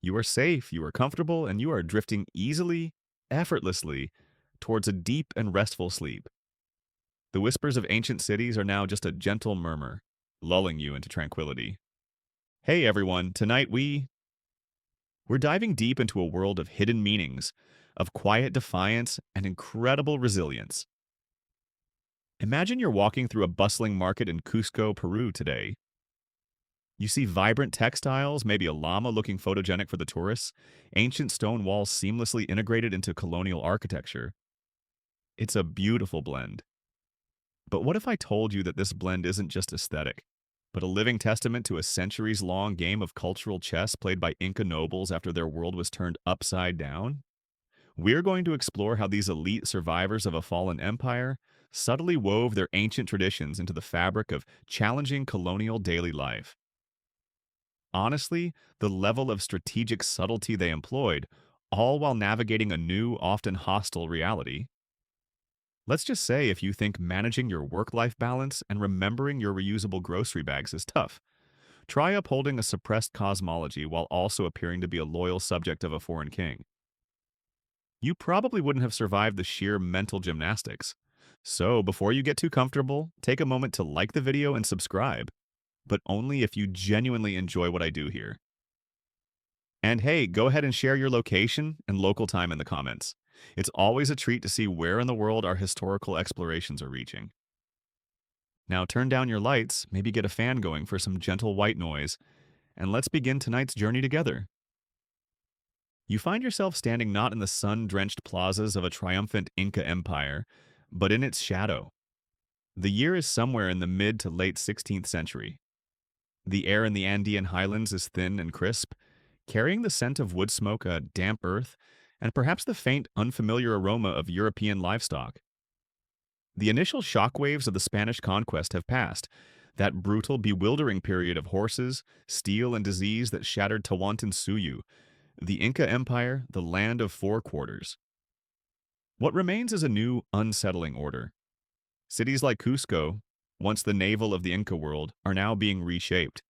You are safe, you are comfortable, and you are drifting easily, effortlessly, towards a deep and restful sleep. The whispers of ancient cities are now just a gentle murmur, lulling you into tranquility. Hey everyone, tonight we're diving deep into a world of hidden meanings, of quiet defiance and incredible resilience. Imagine you're walking through a bustling market in Cusco, Peru today. You see vibrant textiles, maybe a llama looking photogenic for the tourists, ancient stone walls seamlessly integrated into colonial architecture. It's a beautiful blend. But what if I told you that this blend isn't just aesthetic, but a living testament to a centuries-long game of cultural chess played by Inca nobles after their world was turned upside down? We're going to explore how these elite survivors of a fallen empire subtly wove their ancient traditions into the fabric of challenging colonial daily life. Honestly, the level of strategic subtlety they employed, all while navigating a new, often hostile reality. Let's just say if you think managing your work-life balance and remembering your reusable grocery bags is tough, try upholding a suppressed cosmology while also appearing to be a loyal subject of a foreign king. You probably wouldn't have survived the sheer mental gymnastics. So before you get too comfortable, take a moment to like the video and subscribe, but only if you genuinely enjoy what I do here. And hey, go ahead and share your location and local time in the comments. It's always a treat to see where in the world our historical explorations are reaching. Now turn down your lights, maybe get a fan going for some gentle white noise, and let's begin tonight's journey together. You find yourself standing not in the sun-drenched plazas of a triumphant Inca empire, but in its shadow. The year is somewhere in the mid to late 16th century. The air in the Andean highlands is thin and crisp, carrying the scent of wood smoke, a damp earth, and perhaps the faint, unfamiliar aroma of European livestock. The initial shockwaves of the Spanish conquest have passed, that brutal, bewildering period of horses, steel, and disease that shattered Tawantinsuyu, the Inca Empire, the land of four quarters. What remains is a new, unsettling order. Cities like Cusco, once the navel of the Inca world, are now being reshaped.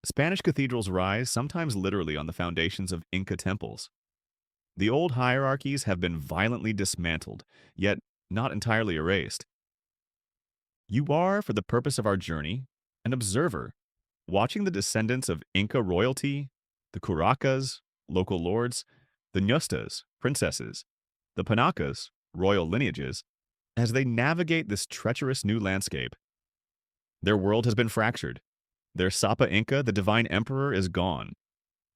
Spanish cathedrals rise, sometimes literally on the foundations of Inca temples. The old hierarchies have been violently dismantled, yet not entirely erased. You are, for the purpose of our journey, an observer, watching the descendants of Inca royalty, the Curacas, local lords, the Ñustas, princesses, the Panacas, royal lineages, as they navigate this treacherous new landscape. Their world has been fractured. Their Sapa Inca, the divine emperor, is gone,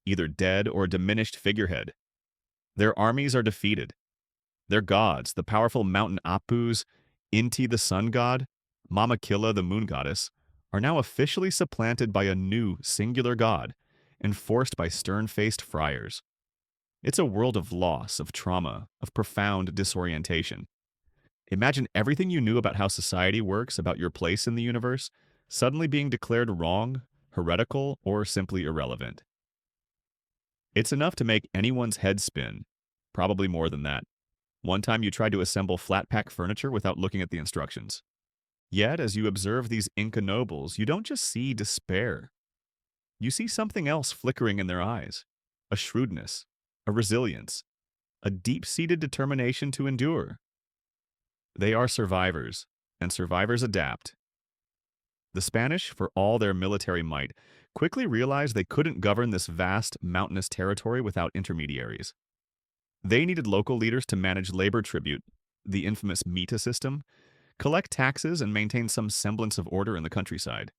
either dead or a diminished figurehead. Their armies are defeated. Their gods, the powerful mountain Apus, Inti the sun god, Mama Killa the moon goddess, are now officially supplanted by a new singular god, enforced by stern-faced friars. It's a world of loss, of trauma, of profound disorientation. Imagine everything you knew about how society works, about your place in the universe, suddenly being declared wrong, heretical, or simply irrelevant. It's enough to make anyone's head spin, probably more than that. One time you tried to assemble flat-pack furniture without looking at the instructions. Yet, as you observe these Inca nobles, you don't just see despair. You see something else flickering in their eyes, a shrewdness, a resilience, a deep-seated determination to endure. They are survivors, and survivors adapt. The Spanish, for all their military might, quickly realized they couldn't govern this vast, mountainous territory without intermediaries. They needed local leaders to manage labor tribute, the infamous mita system, collect taxes, and maintain some semblance of order in the countryside.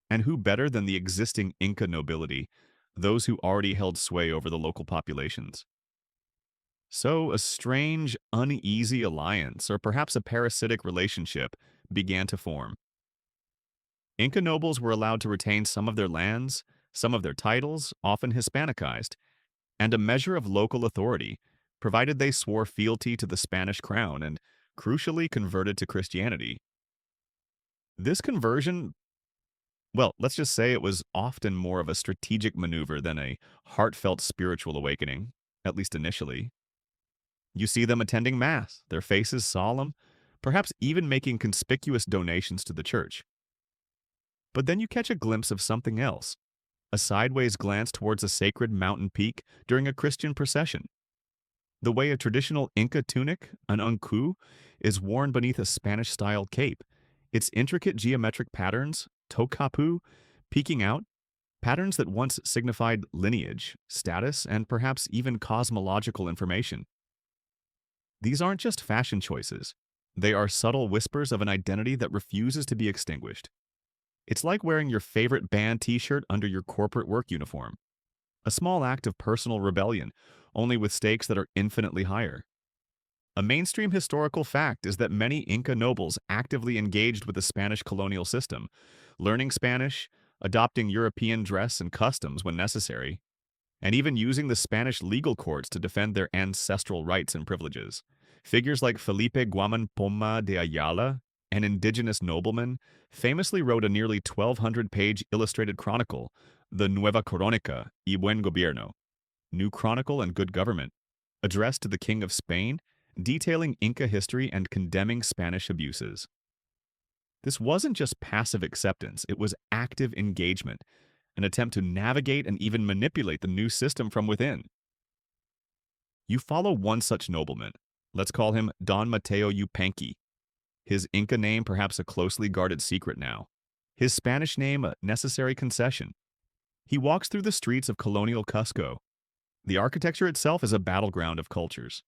And who better than the existing Inca nobility, those who already held sway over the local populations? So a strange, uneasy alliance, or perhaps a parasitic relationship, began to form. Inca nobles were allowed to retain some of their lands, some of their titles, often Hispanicized, and a measure of local authority, provided they swore fealty to the Spanish crown and, crucially, converted to Christianity. This conversion, well, let's just say it was often more of a strategic maneuver than a heartfelt spiritual awakening, at least initially. You see them attending Mass, their faces solemn, perhaps even making conspicuous donations to the church. But then you catch a glimpse of something else, a sideways glance towards a sacred mountain peak during a Christian procession. The way a traditional Inca tunic, an uncu, is worn beneath a Spanish-style cape, its intricate geometric patterns, tokapu, peeking out, patterns that once signified lineage, status, and perhaps even cosmological information. These aren't just fashion choices. They are subtle whispers of an identity that refuses to be extinguished. It's like wearing your favorite band t-shirt under your corporate work uniform. A small act of personal rebellion, only with stakes that are infinitely higher. A mainstream historical fact is that many Inca nobles actively engaged with the Spanish colonial system, learning Spanish, adopting European dress and customs when necessary, and even using the Spanish legal courts to defend their ancestral rights and privileges. Figures like Felipe Guaman Poma de Ayala, an indigenous nobleman, famously wrote a nearly 1,200-page illustrated chronicle, the Nueva Crónica y Buen Gobierno, New Chronicle and Good Government, addressed to the King of Spain, detailing Inca history and condemning Spanish abuses. This wasn't just passive acceptance, it was active engagement, an attempt to navigate and even manipulate the new system from within. You follow one such nobleman. Let's call him Don Mateo Yupanqui. His Inca name perhaps a closely guarded secret now. His Spanish name a necessary concession. He walks through the streets of colonial Cusco. The architecture itself is a battleground of cultures.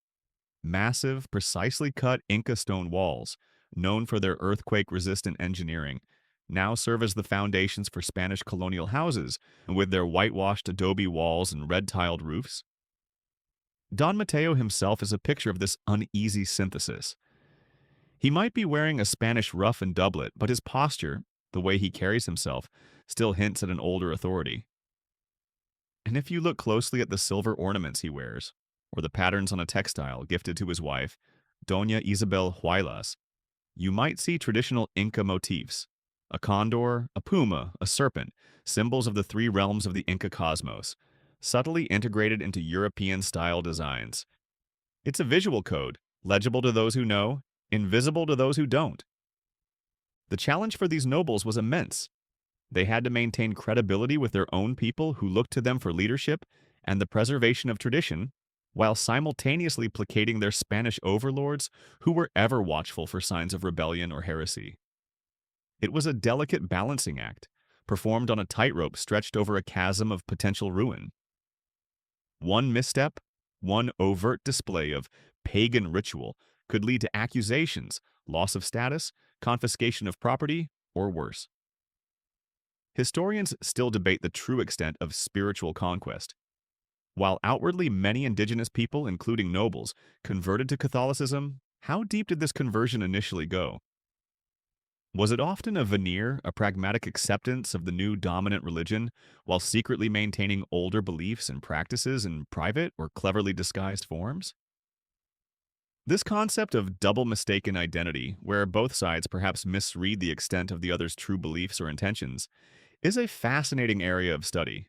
Massive, precisely cut Inca stone walls, known for their earthquake-resistant engineering, now serve as the foundations for Spanish colonial houses, with their whitewashed adobe walls and red-tiled roofs. Don Mateo himself is a picture of this uneasy synthesis. He might be wearing a Spanish ruff and doublet, but his posture, the way he carries himself, still hints at an older authority. And if you look closely at the silver ornaments he wears, or the patterns on a textile gifted to his wife, Doña Isabel Huaylas, you might see traditional Inca motifs: a condor, a puma, a serpent, symbols of the three realms of the Inca cosmos, subtly integrated into European-style designs. It's a visual code, legible to those who know, invisible to those who don't. The challenge for these nobles was immense. They had to maintain credibility with their own people who looked to them for leadership and the preservation of tradition, while simultaneously placating their Spanish overlords who were ever watchful for signs of rebellion or heresy. It was a delicate balancing act, performed on a tightrope stretched over a chasm of potential ruin. One misstep, one overt display of pagan ritual could lead to accusations, loss of status, confiscation of property, or worse. Historians still debate the true extent of spiritual conquest. While outwardly many indigenous people, including nobles, converted to Catholicism, how deep did this conversion initially go? Was it often a veneer, a pragmatic acceptance of the new dominant religion, while secretly maintaining older beliefs and practices in private or cleverly disguised forms? This concept of double mistaken identity, where both sides perhaps misread the extent of the other's true beliefs or intentions, is a fascinating area of study.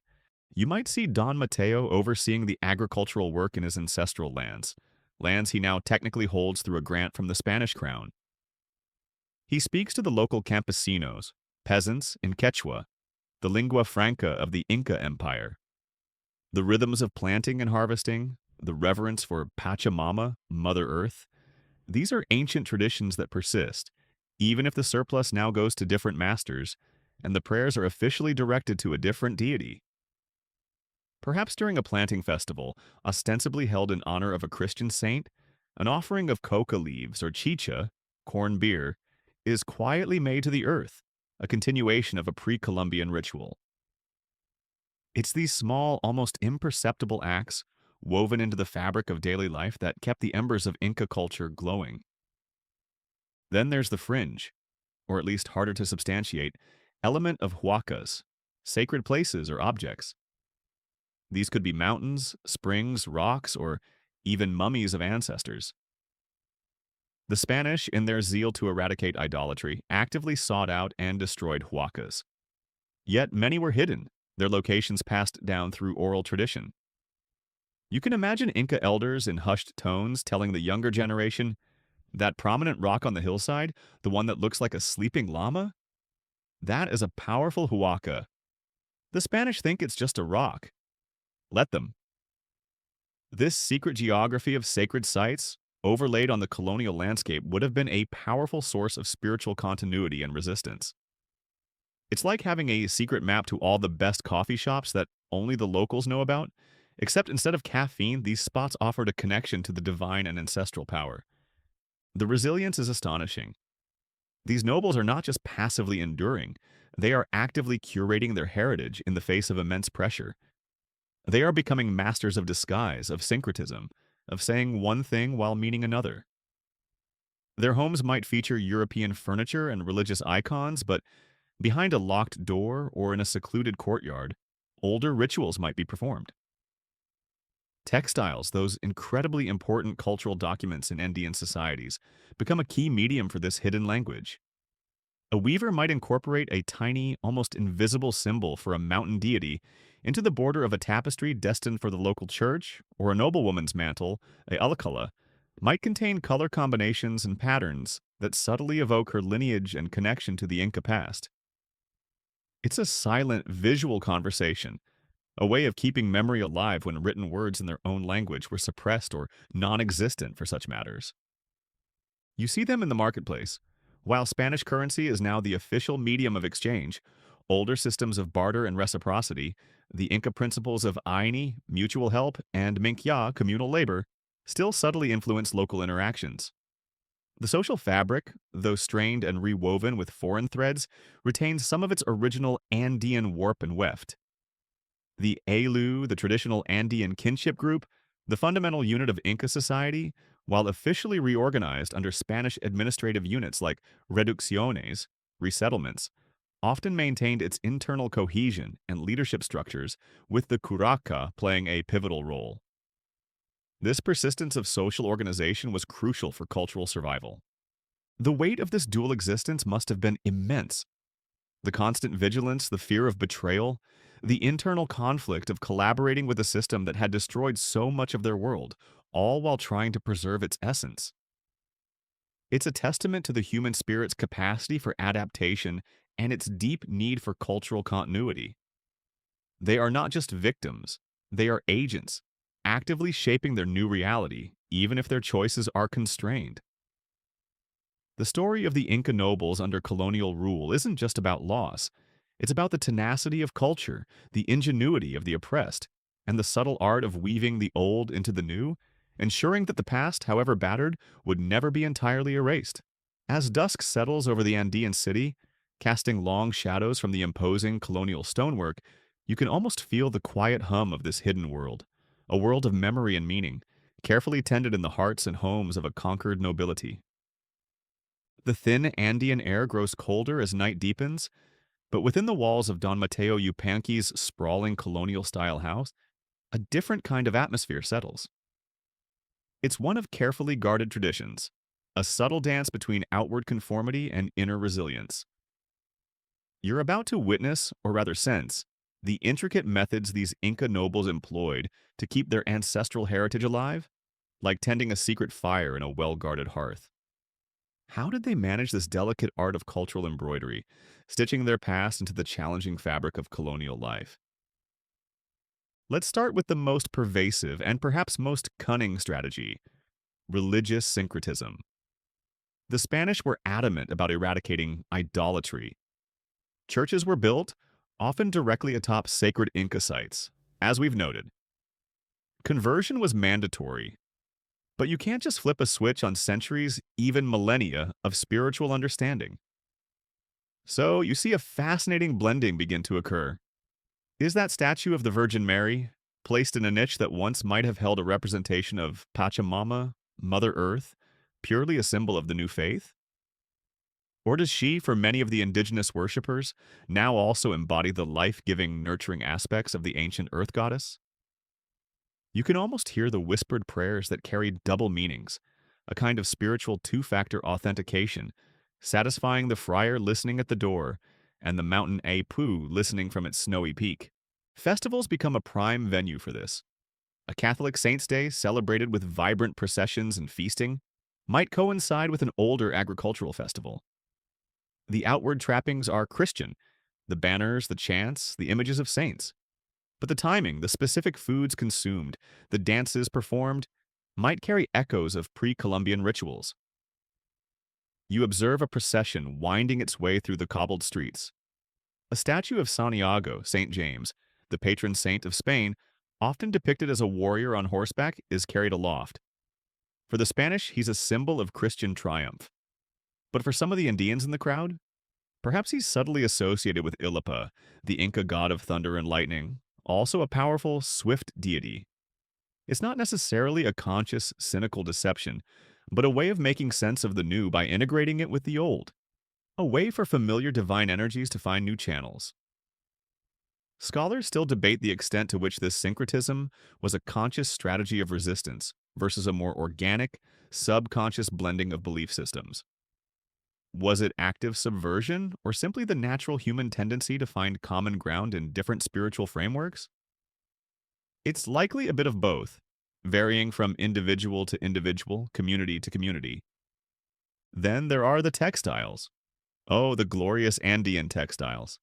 You might see Don Mateo overseeing the agricultural work in his ancestral lands, lands he now technically holds through a grant from the Spanish crown. He speaks to the local campesinos, peasants, in Quechua, the lingua franca of the Inca Empire. The rhythms of planting and harvesting, the reverence for Pachamama, Mother Earth, these are ancient traditions that persist, even if the surplus now goes to different masters, and the prayers are officially directed to a different deity. Perhaps during a planting festival, ostensibly held in honor of a Christian saint, an offering of coca leaves or chicha, corn beer, is quietly made to the earth, a continuation of a pre-Columbian ritual. It's these small, almost imperceptible acts, woven into the fabric of daily life, that kept the embers of Inca culture glowing. Then there's the fringe, or at least harder to substantiate, element of huacas, sacred places or objects. These could be mountains, springs, rocks, or even mummies of ancestors. The Spanish, in their zeal to eradicate idolatry, actively sought out and destroyed huacas. Yet many were hidden, their locations passed down through oral tradition. You can imagine Inca elders in hushed tones telling the younger generation, "That prominent rock on the hillside, the one that looks like a sleeping llama? That is a powerful huaca. The Spanish think it's just a rock. Let them." This secret geography of sacred sites, overlaid on the colonial landscape, would have been a powerful source of spiritual continuity and resistance. It's like having a secret map to all the best coffee shops that only the locals know about, except instead of caffeine, these spots offered a connection to the divine and ancestral power. The resilience is astonishing. These nobles are not just passively enduring, they are actively curating their heritage in the face of immense pressure. They are becoming masters of disguise, of syncretism, of saying one thing while meaning another. Their homes might feature European furniture and religious icons, but behind a locked door or in a secluded courtyard, older rituals might be performed. Textiles, those incredibly important cultural documents in Andean societies, become a key medium for this hidden language. A weaver might incorporate a tiny, almost invisible symbol for a mountain deity into the border of a tapestry destined for the local church, or a noblewoman's mantle, a alacala, might contain color combinations and patterns that subtly evoke her lineage and connection to the Inca past. It's a silent, visual conversation, a way of keeping memory alive when written words in their own language were suppressed or non existent for such matters. You see them in the marketplace. While Spanish currency is now the official medium of exchange, older systems of barter and reciprocity, the Inca principles of Aini, mutual help, and Minkya, communal labor, still subtly influence local interactions. The social fabric, though strained and rewoven with foreign threads, retains some of its original Andean warp and weft. The Alu, the traditional Andean kinship group, the fundamental unit of Inca society, while officially reorganized under Spanish administrative units like reducciones, resettlements, often maintained its internal cohesion and leadership structures, with the curaca playing a pivotal role. This persistence of social organization was crucial for cultural survival. The weight of this dual existence must have been immense. The constant vigilance, the fear of betrayal, the internal conflict of collaborating with a system that had destroyed so much of their world, all while trying to preserve its essence. It's a testament to the human spirit's capacity for adaptation and its deep need for cultural continuity. They are not just victims, they are agents, actively shaping their new reality, even if their choices are constrained. The story of the Inca nobles under colonial rule isn't just about loss. It's about the tenacity of culture, the ingenuity of the oppressed, and the subtle art of weaving the old into the new, ensuring that the past, however battered, would never be entirely erased. As dusk settles over the Andean city, casting long shadows from the imposing colonial stonework, you can almost feel the quiet hum of this hidden world, a world of memory and meaning, carefully tended in the hearts and homes of a conquered nobility. The thin Andean air grows colder as night deepens, but within the walls of Don Mateo Yupanqui's sprawling colonial-style house, a different kind of atmosphere settles. It's one of carefully guarded traditions, a subtle dance between outward conformity and inner resilience. You're about to witness, or rather sense, the intricate methods these Inca nobles employed to keep their ancestral heritage alive, like tending a secret fire in a well-guarded hearth. How did they manage this delicate art of cultural embroidery, stitching their past into the challenging fabric of colonial life? Let's start with the most pervasive and perhaps most cunning strategy: religious syncretism. The Spanish were adamant about eradicating idolatry. Churches were built, often directly atop sacred Inca sites, as we've noted. Conversion was mandatory, but you can't just flip a switch on centuries, even millennia, of spiritual understanding. So you see a fascinating blending begin to occur. Is that statue of the Virgin Mary, placed in a niche that once might have held a representation of Pachamama, Mother Earth, purely a symbol of the new faith? Or does she, for many of the indigenous worshippers, now also embody the life-giving, nurturing aspects of the ancient earth goddess? You can almost hear the whispered prayers that carry double meanings, a kind of spiritual two-factor authentication, satisfying the friar listening at the door and the mountain Apu listening from its snowy peak. Festivals become a prime venue for this. A Catholic Saints' Day celebrated with vibrant processions and feasting might coincide with an older agricultural festival. The outward trappings are Christian: the banners, the chants, the images of saints. But the timing, the specific foods consumed, the dances performed, might carry echoes of pre-Columbian rituals. You observe a procession winding its way through the cobbled streets. A statue of Santiago, St. James, the patron saint of Spain, often depicted as a warrior on horseback, is carried aloft. For the Spanish, he's a symbol of Christian triumph. But for some of the Indians in the crowd, perhaps he's subtly associated with Illapa, the Inca god of thunder and lightning, also a powerful, swift deity. It's not necessarily a conscious, cynical deception, but a way of making sense of the new by integrating it with the old, a way for familiar divine energies to find new channels. Scholars still debate the extent to which this syncretism was a conscious strategy of resistance versus a more organic, subconscious blending of belief systems. Was it active subversion or simply the natural human tendency to find common ground in different spiritual frameworks? It's likely a bit of both, varying from individual to individual, community to community. Then there are the textiles. Oh, the glorious Andean textiles.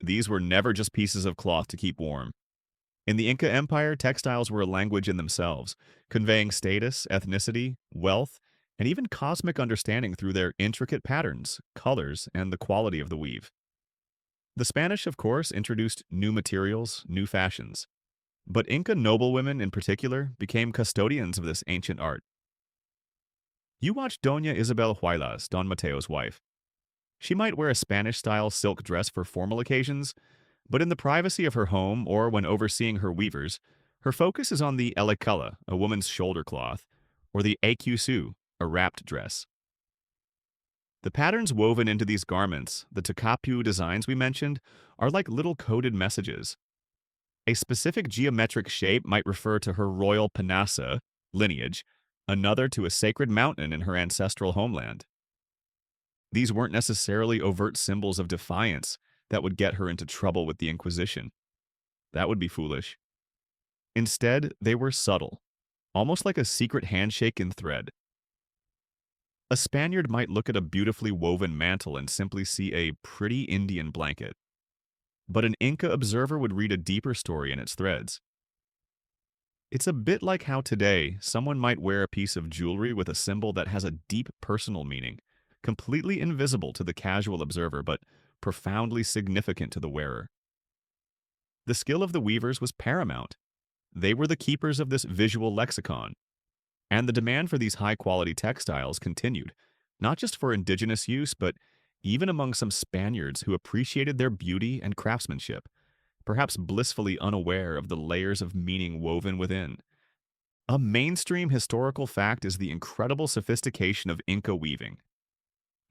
These were never just pieces of cloth to keep warm. In the Inca Empire, textiles were a language in themselves, conveying status, ethnicity, wealth, and even cosmic understanding through their intricate patterns, colors, and the quality of the weave. The Spanish, of course, introduced new materials, new fashions. But Inca noblewomen in particular became custodians of this ancient art. You watch Doña Isabel Huaylas, Don Mateo's wife. She might wear a Spanish-style silk dress for formal occasions, but in the privacy of her home or when overseeing her weavers, her focus is on the elecala, a woman's shoulder cloth, or the écussu, a wrapped dress. The patterns woven into these garments, the takapu designs we mentioned, are like little coded messages. A specific geometric shape might refer to her royal panasa, lineage, another to a sacred mountain in her ancestral homeland. These weren't necessarily overt symbols of defiance that would get her into trouble with the Inquisition. That would be foolish. Instead, they were subtle, almost like a secret handshake in thread. A Spaniard might look at a beautifully woven mantle and simply see a pretty Indian blanket. But an Inca observer would read a deeper story in its threads. It's a bit like how today someone might wear a piece of jewelry with a symbol that has a deep personal meaning, completely invisible to the casual observer but profoundly significant to the wearer. The skill of the weavers was paramount. They were the keepers of this visual lexicon. And the demand for these high-quality textiles continued, not just for indigenous use, but even among some Spaniards who appreciated their beauty and craftsmanship, perhaps blissfully unaware of the layers of meaning woven within. A mainstream historical fact is the incredible sophistication of Inca weaving.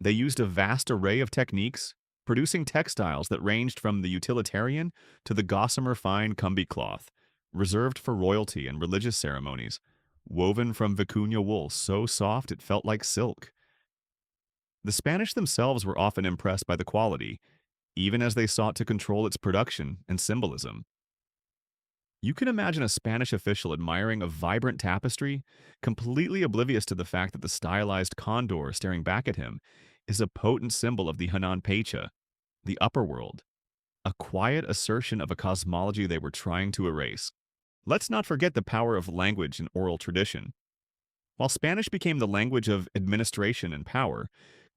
They used a vast array of techniques, producing textiles that ranged from the utilitarian to the gossamer fine Kumbi cloth, reserved for royalty and religious ceremonies, woven from vicuña wool so soft it felt like silk. The Spanish themselves were often impressed by the quality, even as they sought to control its production and symbolism. You can imagine a Spanish official admiring a vibrant tapestry, completely oblivious to the fact that the stylized condor staring back at him is a potent symbol of the Hanan Pecha, the upper world, a quiet assertion of a cosmology they were trying to erase. Let's not forget the power of language and oral tradition. While Spanish became the language of administration and power,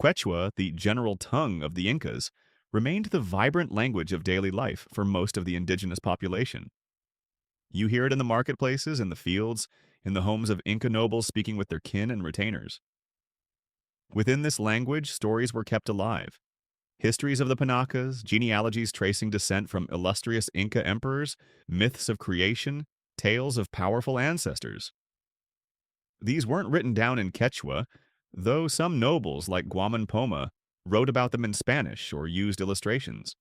Quechua, the general tongue of the Incas, remained the vibrant language of daily life for most of the indigenous population. You hear it in the marketplaces, in the fields, in the homes of Inca nobles speaking with their kin and retainers. Within this language, stories were kept alive. Histories of the Panacas, genealogies tracing descent from illustrious Inca emperors, myths of creation, tales of powerful ancestors. These weren't written down in Quechua, though some nobles like Guaman Poma wrote about them in Spanish or used illustrations.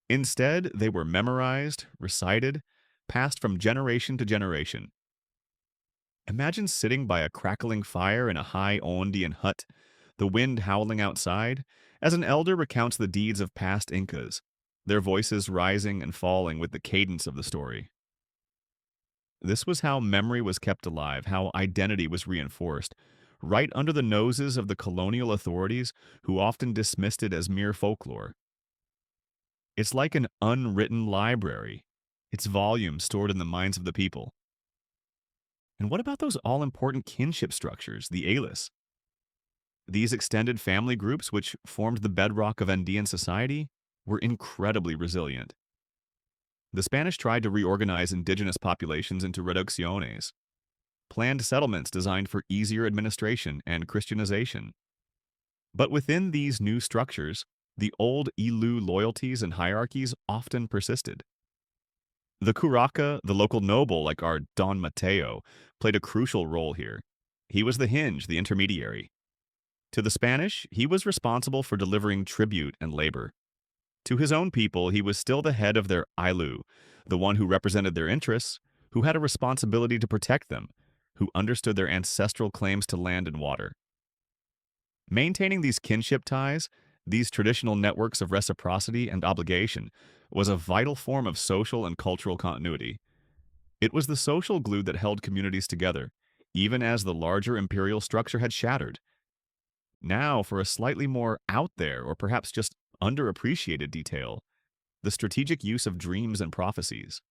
Instead, they were memorized, recited, passed from generation to generation. Imagine sitting by a crackling fire in a high Ondian hut, the wind howling outside, as an elder recounts the deeds of past Incas, their voices rising and falling with the cadence of the story. This was how memory was kept alive, how identity was reinforced, right under the noses of the colonial authorities who often dismissed it as mere folklore. It's like an unwritten library, its volumes stored in the minds of the people. And what about those all-important kinship structures, the Alis? These extended family groups, which formed the bedrock of Andean society, were incredibly resilient. The Spanish tried to reorganize indigenous populations into reducciones, planned settlements designed for easier administration and Christianization. But within these new structures, the old Ilu loyalties and hierarchies often persisted. The Curacao, the local noble like our Don Mateo, played a crucial role here. He was the hinge, the intermediary. To the Spanish, he was responsible for delivering tribute and labor. To his own people, he was still the head of their Ilu, the one who represented their interests, who had a responsibility to protect them, who understood their ancestral claims to land and water. Maintaining these kinship ties, these traditional networks of reciprocity and obligation, was a vital form of social and cultural continuity. It was the social glue that held communities together, even as the larger imperial structure had shattered. Now, for a slightly more out there or perhaps just underappreciated detail, the strategic use of dreams and prophecies.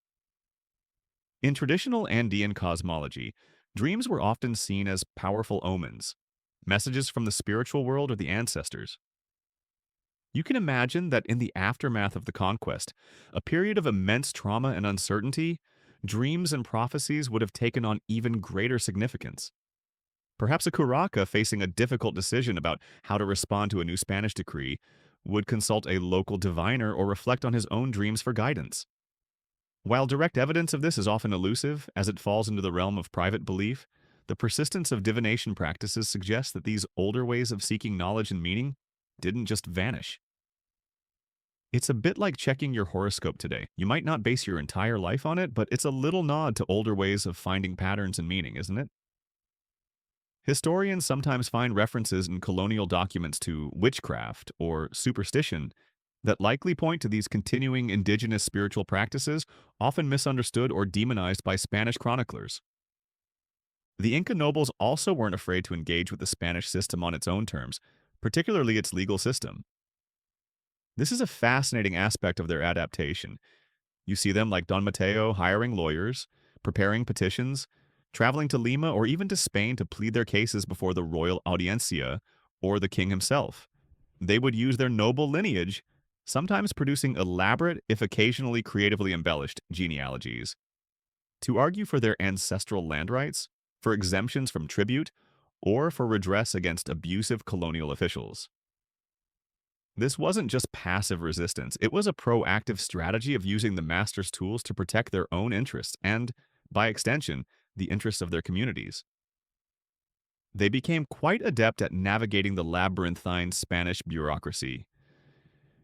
In traditional Andean cosmology, dreams were often seen as powerful omens, messages from the spiritual world or the ancestors. You can imagine that in the aftermath of the conquest, a period of immense trauma and uncertainty, dreams and prophecies would have taken on even greater significance. Perhaps a curaca facing a difficult decision about how to respond to a new Spanish decree would consult a local diviner or reflect on his own dreams for guidance. While direct evidence of this is often elusive, as it falls into the realm of private belief, the persistence of divination practices suggests that these older ways of seeking knowledge and meaning didn't just vanish. It's a bit like checking your horoscope today. You might not base your entire life on it, but it's a little nod to older ways of finding patterns and meaning, isn't it? Historians sometimes find references in colonial documents to witchcraft or superstition that likely point to these continuing indigenous spiritual practices, often misunderstood or demonized by Spanish chroniclers. The Inca nobles also weren't afraid to engage with the Spanish system on its own terms, particularly its legal system. This is a fascinating aspect of their adaptation. You see them like Don Mateo hiring lawyers, preparing petitions, traveling to Lima or even to Spain to plead their cases before the royal audiencia or the king himself. They would use their noble lineage, sometimes producing elaborate, if occasionally creatively embellished, genealogies, to argue for their ancestral land rights, for exemptions from tribute, or for redress against abusive colonial officials. This wasn't just passive resistance, it was a proactive strategy of using the master's tools to protect their own interests and, by extension, the interests of their communities. They became quite adept at navigating the labyrinthine Spanish bureaucracy.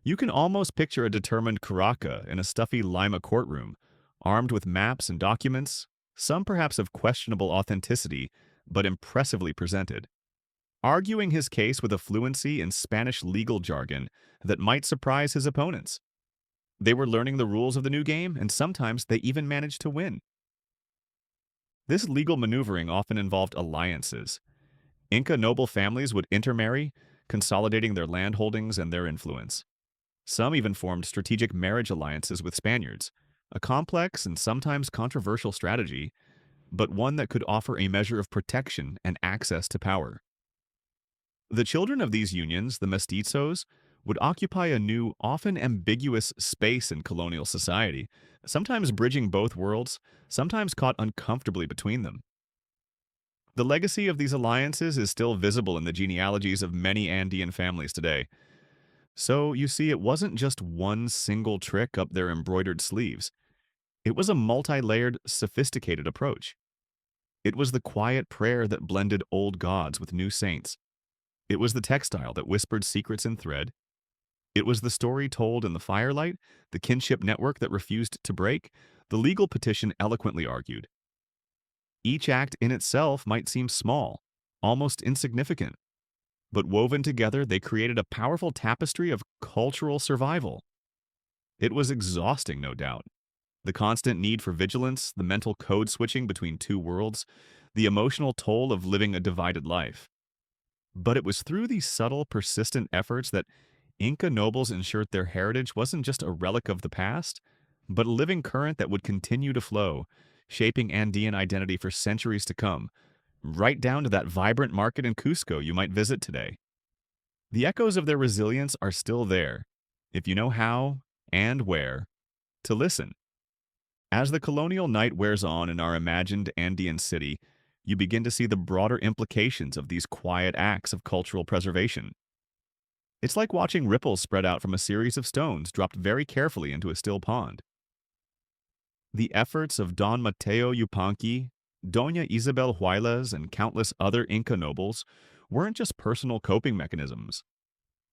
You can almost picture a determined curaca in a stuffy Lima courtroom, armed with maps and documents, some perhaps of questionable authenticity, but impressively presented, arguing his case with a fluency in Spanish legal jargon that might surprise his opponents. They were learning the rules of the new game, and sometimes they even managed to win. This legal maneuvering often involved alliances. Inca noble families would intermarry, consolidating their land holdings and their influence. Some even formed strategic marriage alliances with Spaniards, a complex and sometimes controversial strategy, but one that could offer a measure of protection and access to power. The children of these unions, the mestizos, would occupy a new, often ambiguous space in colonial society, sometimes bridging both worlds, sometimes caught uncomfortably between them. The legacy of these alliances is still visible in the genealogies of many Andean families today. So, you see, it wasn't just one single trick up their embroidered sleeves. It was a multi-layered, sophisticated approach. It was the quiet prayer that blended old gods with new saints. It was the textile that whispered secrets in thread. It was the story told in the firelight, the kinship network that refused to break, the legal petition eloquently argued. Each act in itself might seem small, almost insignificant, but woven together they created a powerful tapestry of cultural survival. It was exhausting, no doubt. The constant need for vigilance, the mental code switching between two worlds, the emotional toll of living a divided life. But it was through these subtle, persistent efforts that Inca nobles ensured their heritage wasn't just a relic of the past, but a living current that would continue to flow, shaping Andean identity for centuries to come, right down to that vibrant market in Cusco you might visit today. The echoes of their resilience are still there, if you know how and where to listen. As the colonial night wears on in our imagined Andean city, you begin to see the broader implications of these quiet acts of cultural preservation. It's like watching ripples spread out from a series of stones dropped very carefully into a still pond. The efforts of Don Mateo Yupanqui, Doña Isabel Huaylas, and countless other Inca nobles weren't just personal coping mechanisms.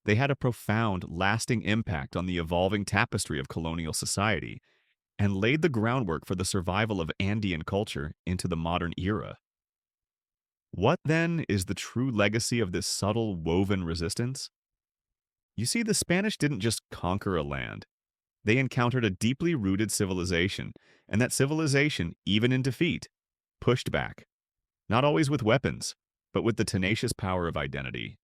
They had a profound, lasting impact on the evolving tapestry of colonial society and laid the groundwork for the survival of Andean culture into the modern era. What then is the true legacy of this subtle, woven resistance? You see, the Spanish didn't just conquer a land, they encountered a deeply rooted civilization, and that civilization, even in defeat, pushed back, not always with weapons, but with the tenacious power of identity.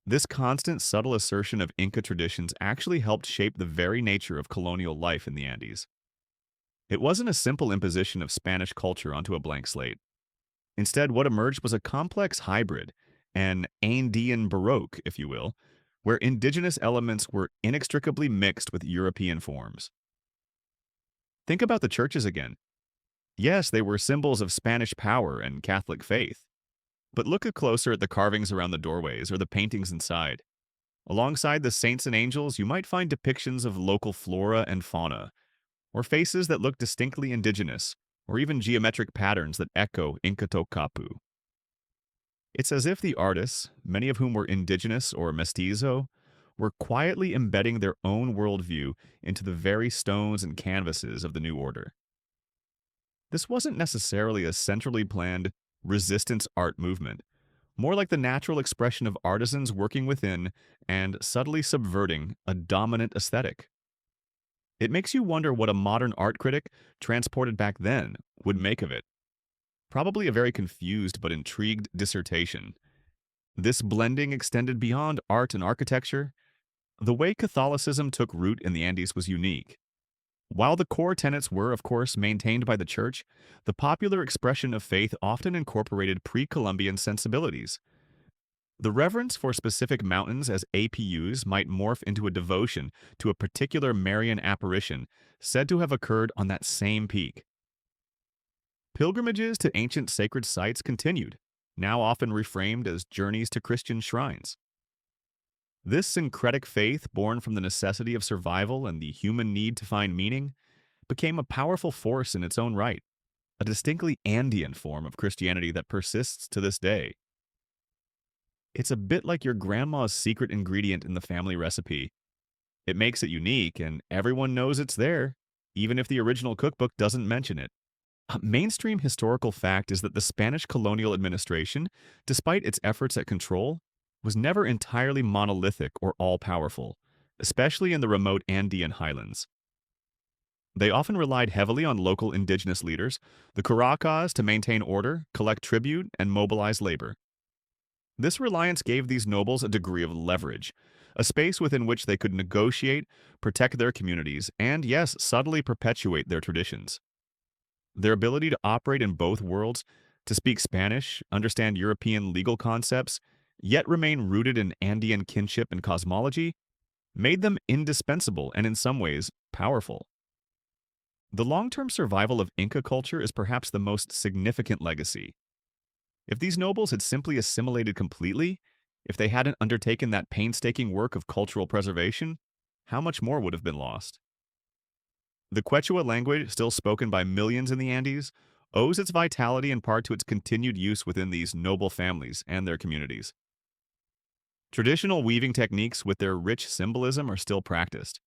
This constant, subtle assertion of Inca traditions actually helped shape the very nature of colonial life in the Andes. It wasn't a simple imposition of Spanish culture onto a blank slate. Instead, what emerged was a complex hybrid, an Andean Baroque, if you will, where indigenous elements were inextricably mixed with European forms. Think about the churches again. Yes, they were symbols of Spanish power and Catholic faith, but look closer at the carvings around the doorways or the paintings inside. Alongside the saints and angels, you might find depictions of local flora and fauna, or faces that look distinctly indigenous, or even geometric patterns that echo Inca Kapu. It's as if the artists, many of whom were indigenous or mestizo, were quietly embedding their own worldview into the very stones and canvases of the new order. This wasn't necessarily a centrally planned resistance art movement, more like the natural expression of artisans working within and subtly subverting a dominant aesthetic. It makes you wonder what a modern art critic, transported back then, would make of it. Probably a very confused but intrigued dissertation. This blending extended beyond art and architecture. The way Catholicism took root in the Andes was unique. While the core tenets were, of course, maintained by the Church, the popular expression of faith often incorporated pre-Columbian sensibilities. The reverence for specific mountains as APUs might morph into a devotion to a particular Marian apparition said to have occurred on that same peak. Pilgrimages to ancient sacred sites continued, now often reframed as journeys to Christian shrines. This syncretic faith, born from the necessity of survival and the human need to find meaning, became a powerful force in its own right, a distinctly Andean form of Christianity that persists to this day. It's a bit like your grandma's secret ingredient in the family recipe. It makes it unique, and everyone knows it's there, even if the original cookbook doesn't mention it. A mainstream historical fact is that the Spanish colonial administration, despite its efforts at control, was never entirely monolithic or all-powerful, especially in the remote Andean highlands. They often relied heavily on local indigenous leaders, the Caracas, to maintain order, collect tribute, and mobilize labor. This reliance gave these nobles a degree of leverage, a space within which they could negotiate, protect their communities, and, yes, subtly perpetuate their traditions. Their ability to operate in both worlds, to speak Spanish, understand European legal concepts, yet remain rooted in Andean kinship and cosmology, made them indispensable and in some ways powerful. The long-term survival of Inca culture is perhaps the most significant legacy. If these nobles had simply assimilated completely, if they hadn't undertaken that painstaking work of cultural preservation, how much more would have been lost? The Quechua language, still spoken by millions in the Andes, owes its vitality in part to its continued use within these noble families and their communities. Traditional weaving techniques with their rich symbolism are still practiced,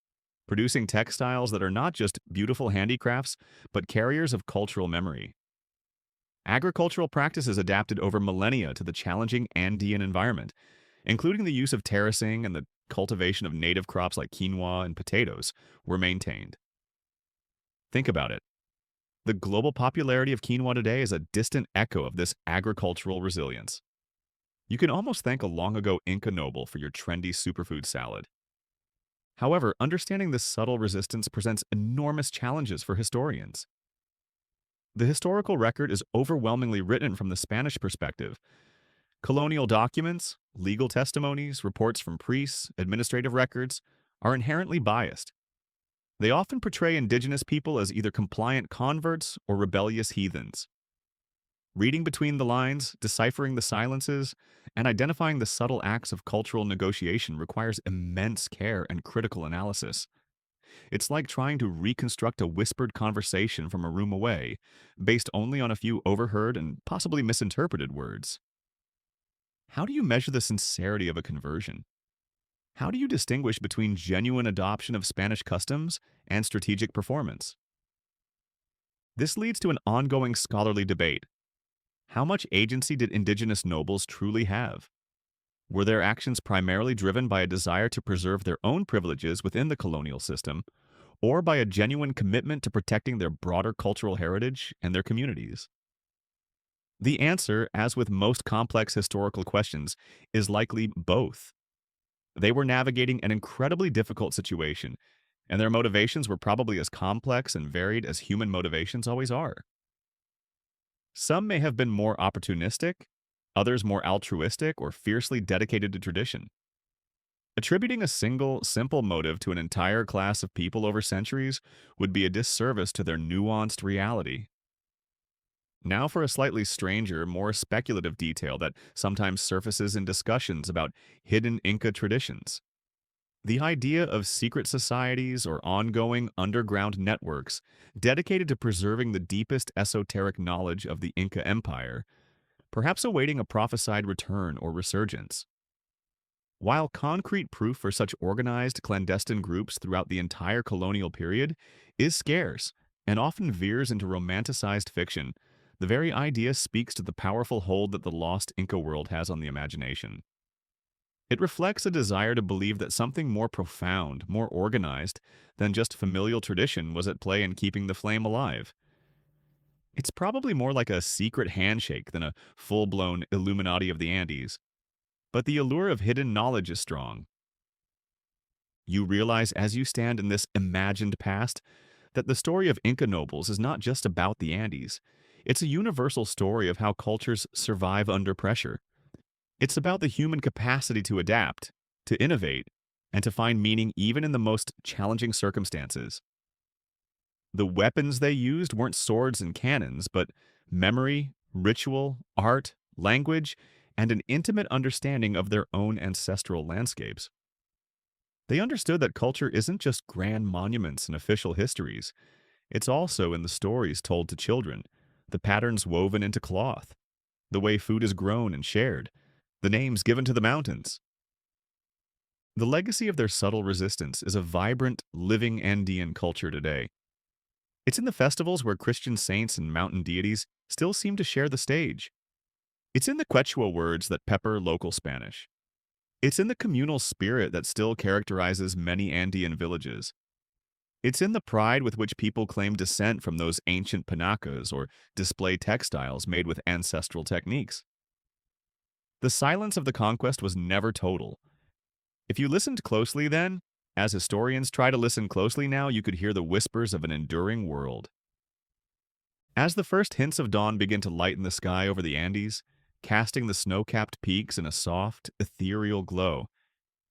producing textiles that are not just beautiful handicrafts, but carriers of cultural memory. Agricultural practices adapted over millennia to the challenging Andean environment, including the use of terracing and the cultivation of native crops like quinoa and potatoes, were maintained. Think about it. The global popularity of quinoa today is a distant echo of this agricultural resilience. You can almost thank a long-ago Inca noble for your trendy superfood salad. However, understanding this subtle resistance presents enormous challenges for historians. The historical record is overwhelmingly written from the Spanish perspective. Colonial documents, legal testimonies, reports from priests, administrative records are inherently biased. They often portray indigenous people as either compliant converts or rebellious heathens. Reading between the lines, deciphering the silences, and identifying the subtle acts of cultural negotiation requires immense care and critical analysis. It's like trying to reconstruct a whispered conversation from a room away, based only on a few overheard and possibly misinterpreted words. How do you measure the sincerity of a conversion? How do you distinguish between genuine adoption of Spanish customs and strategic performance? This leads to an ongoing scholarly debate. How much agency did indigenous nobles truly have? Were their actions primarily driven by a desire to preserve their own privileges within the colonial system, or by a genuine commitment to protecting their broader cultural heritage and their communities? The answer, as with most complex historical questions, is likely both. They were navigating an incredibly difficult situation, and their motivations were probably as complex and varied as human motivations always are. Some may have been more opportunistic, others more altruistic or fiercely dedicated to tradition. Attributing a single, simple motive to an entire class of people over centuries would be a disservice to their nuanced reality. Now for a slightly stranger, more speculative detail that sometimes surfaces in discussions about hidden Inca traditions. The idea of secret societies or ongoing underground networks dedicated to preserving the deepest esoteric knowledge of the Inca Empire, perhaps awaiting a prophesied return or resurgence. While concrete proof for such organized clandestine groups throughout the entire colonial period is scarce and often veers into romanticized fiction, the very idea speaks to the powerful hold that the lost Inca world has on the imagination. It reflects a desire to believe that something more profound, more organized, than just familial tradition was at play in keeping the flame alive. It's probably more like a secret handshake than a full-blown Illuminati of the Andes, but the allure of hidden knowledge is strong. You realize as you stand in this imagined past that the story of Inca nobles is not just about the Andes. It's a universal story of how cultures survive under pressure. It's about the human capacity to adapt, to innovate, and to find meaning even in the most challenging circumstances. The weapons they used weren't swords and cannons, but memory, ritual, art, language, and an intimate understanding of their own ancestral landscapes. They understood that culture isn't just grand monuments and official histories, it's also in the stories told to children, the patterns woven into cloth, the way food is grown and shared, the names given to the mountains. The legacy of their subtle resistance is a vibrant, living Andean culture today. It's in the festivals where Christian saints and mountain deities still seem to share the stage. It's in the Quechua words that pepper local Spanish. It's in the communal spirit that still characterizes many Andean villages. It's in the pride with which people claim descent from those ancient panacas or display textiles made with ancestral techniques. The silence of the conquest was never total. If you listened closely then, as historians try to listen closely now, you could hear the whispers of an enduring world. As the first hints of dawn begin to lighten the sky over the Andes, casting the snow-capped peaks in a soft, ethereal glow,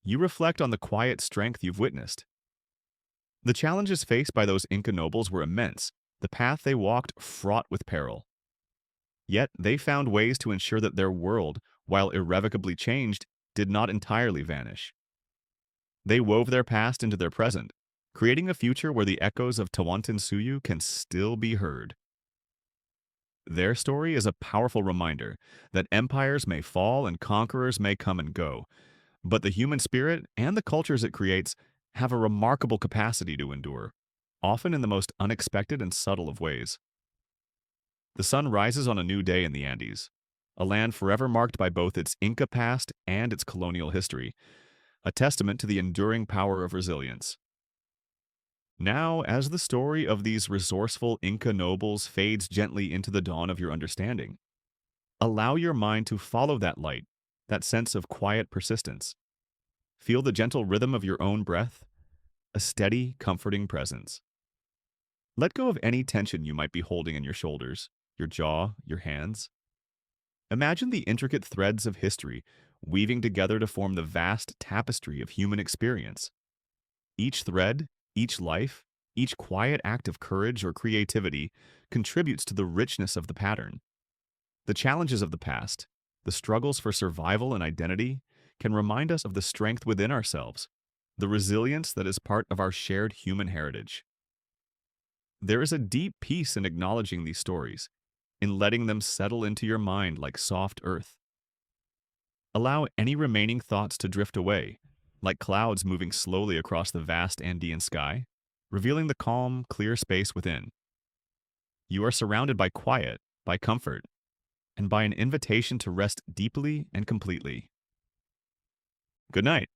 you reflect on the quiet strength you've witnessed. The challenges faced by those Inca nobles were immense, the path they walked fraught with peril. Yet they found ways to ensure that their world, while irrevocably changed, did not entirely vanish. They wove their past into their present, creating a future where the echoes of Tawantinsuyu can still be heard. Their story is a powerful reminder that empires may fall and conquerors may come and go, but the human spirit and the cultures it creates have a remarkable capacity to endure, often in the most unexpected and subtle of ways. The sun rises on a new day in the Andes, a land forever marked by both its Inca past and its colonial history, a testament to the enduring power of resilience. Now, as the story of these resourceful Inca nobles fades gently into the dawn of your understanding, allow your mind to follow that light, that sense of quiet persistence. Feel the gentle rhythm of your own breath, a steady, comforting presence. Let go of any tension you might be holding in your shoulders, your jaw, your hands. Imagine the intricate threads of history weaving together to form the vast tapestry of human experience. Each thread, each life, each quiet act of courage or creativity contributes to the richness of the pattern. The challenges of the past, the struggles for survival and identity, can remind us of the strength within ourselves, the resilience that is part of our shared human heritage. There is a deep peace in acknowledging these stories, in letting them settle into your mind like soft earth. Allow any remaining thoughts to drift away, like clouds moving slowly across the vast Andean sky, revealing the calm, clear space within. You are surrounded by quiet, by comfort, and by an invitation to rest deeply and completely. Good night.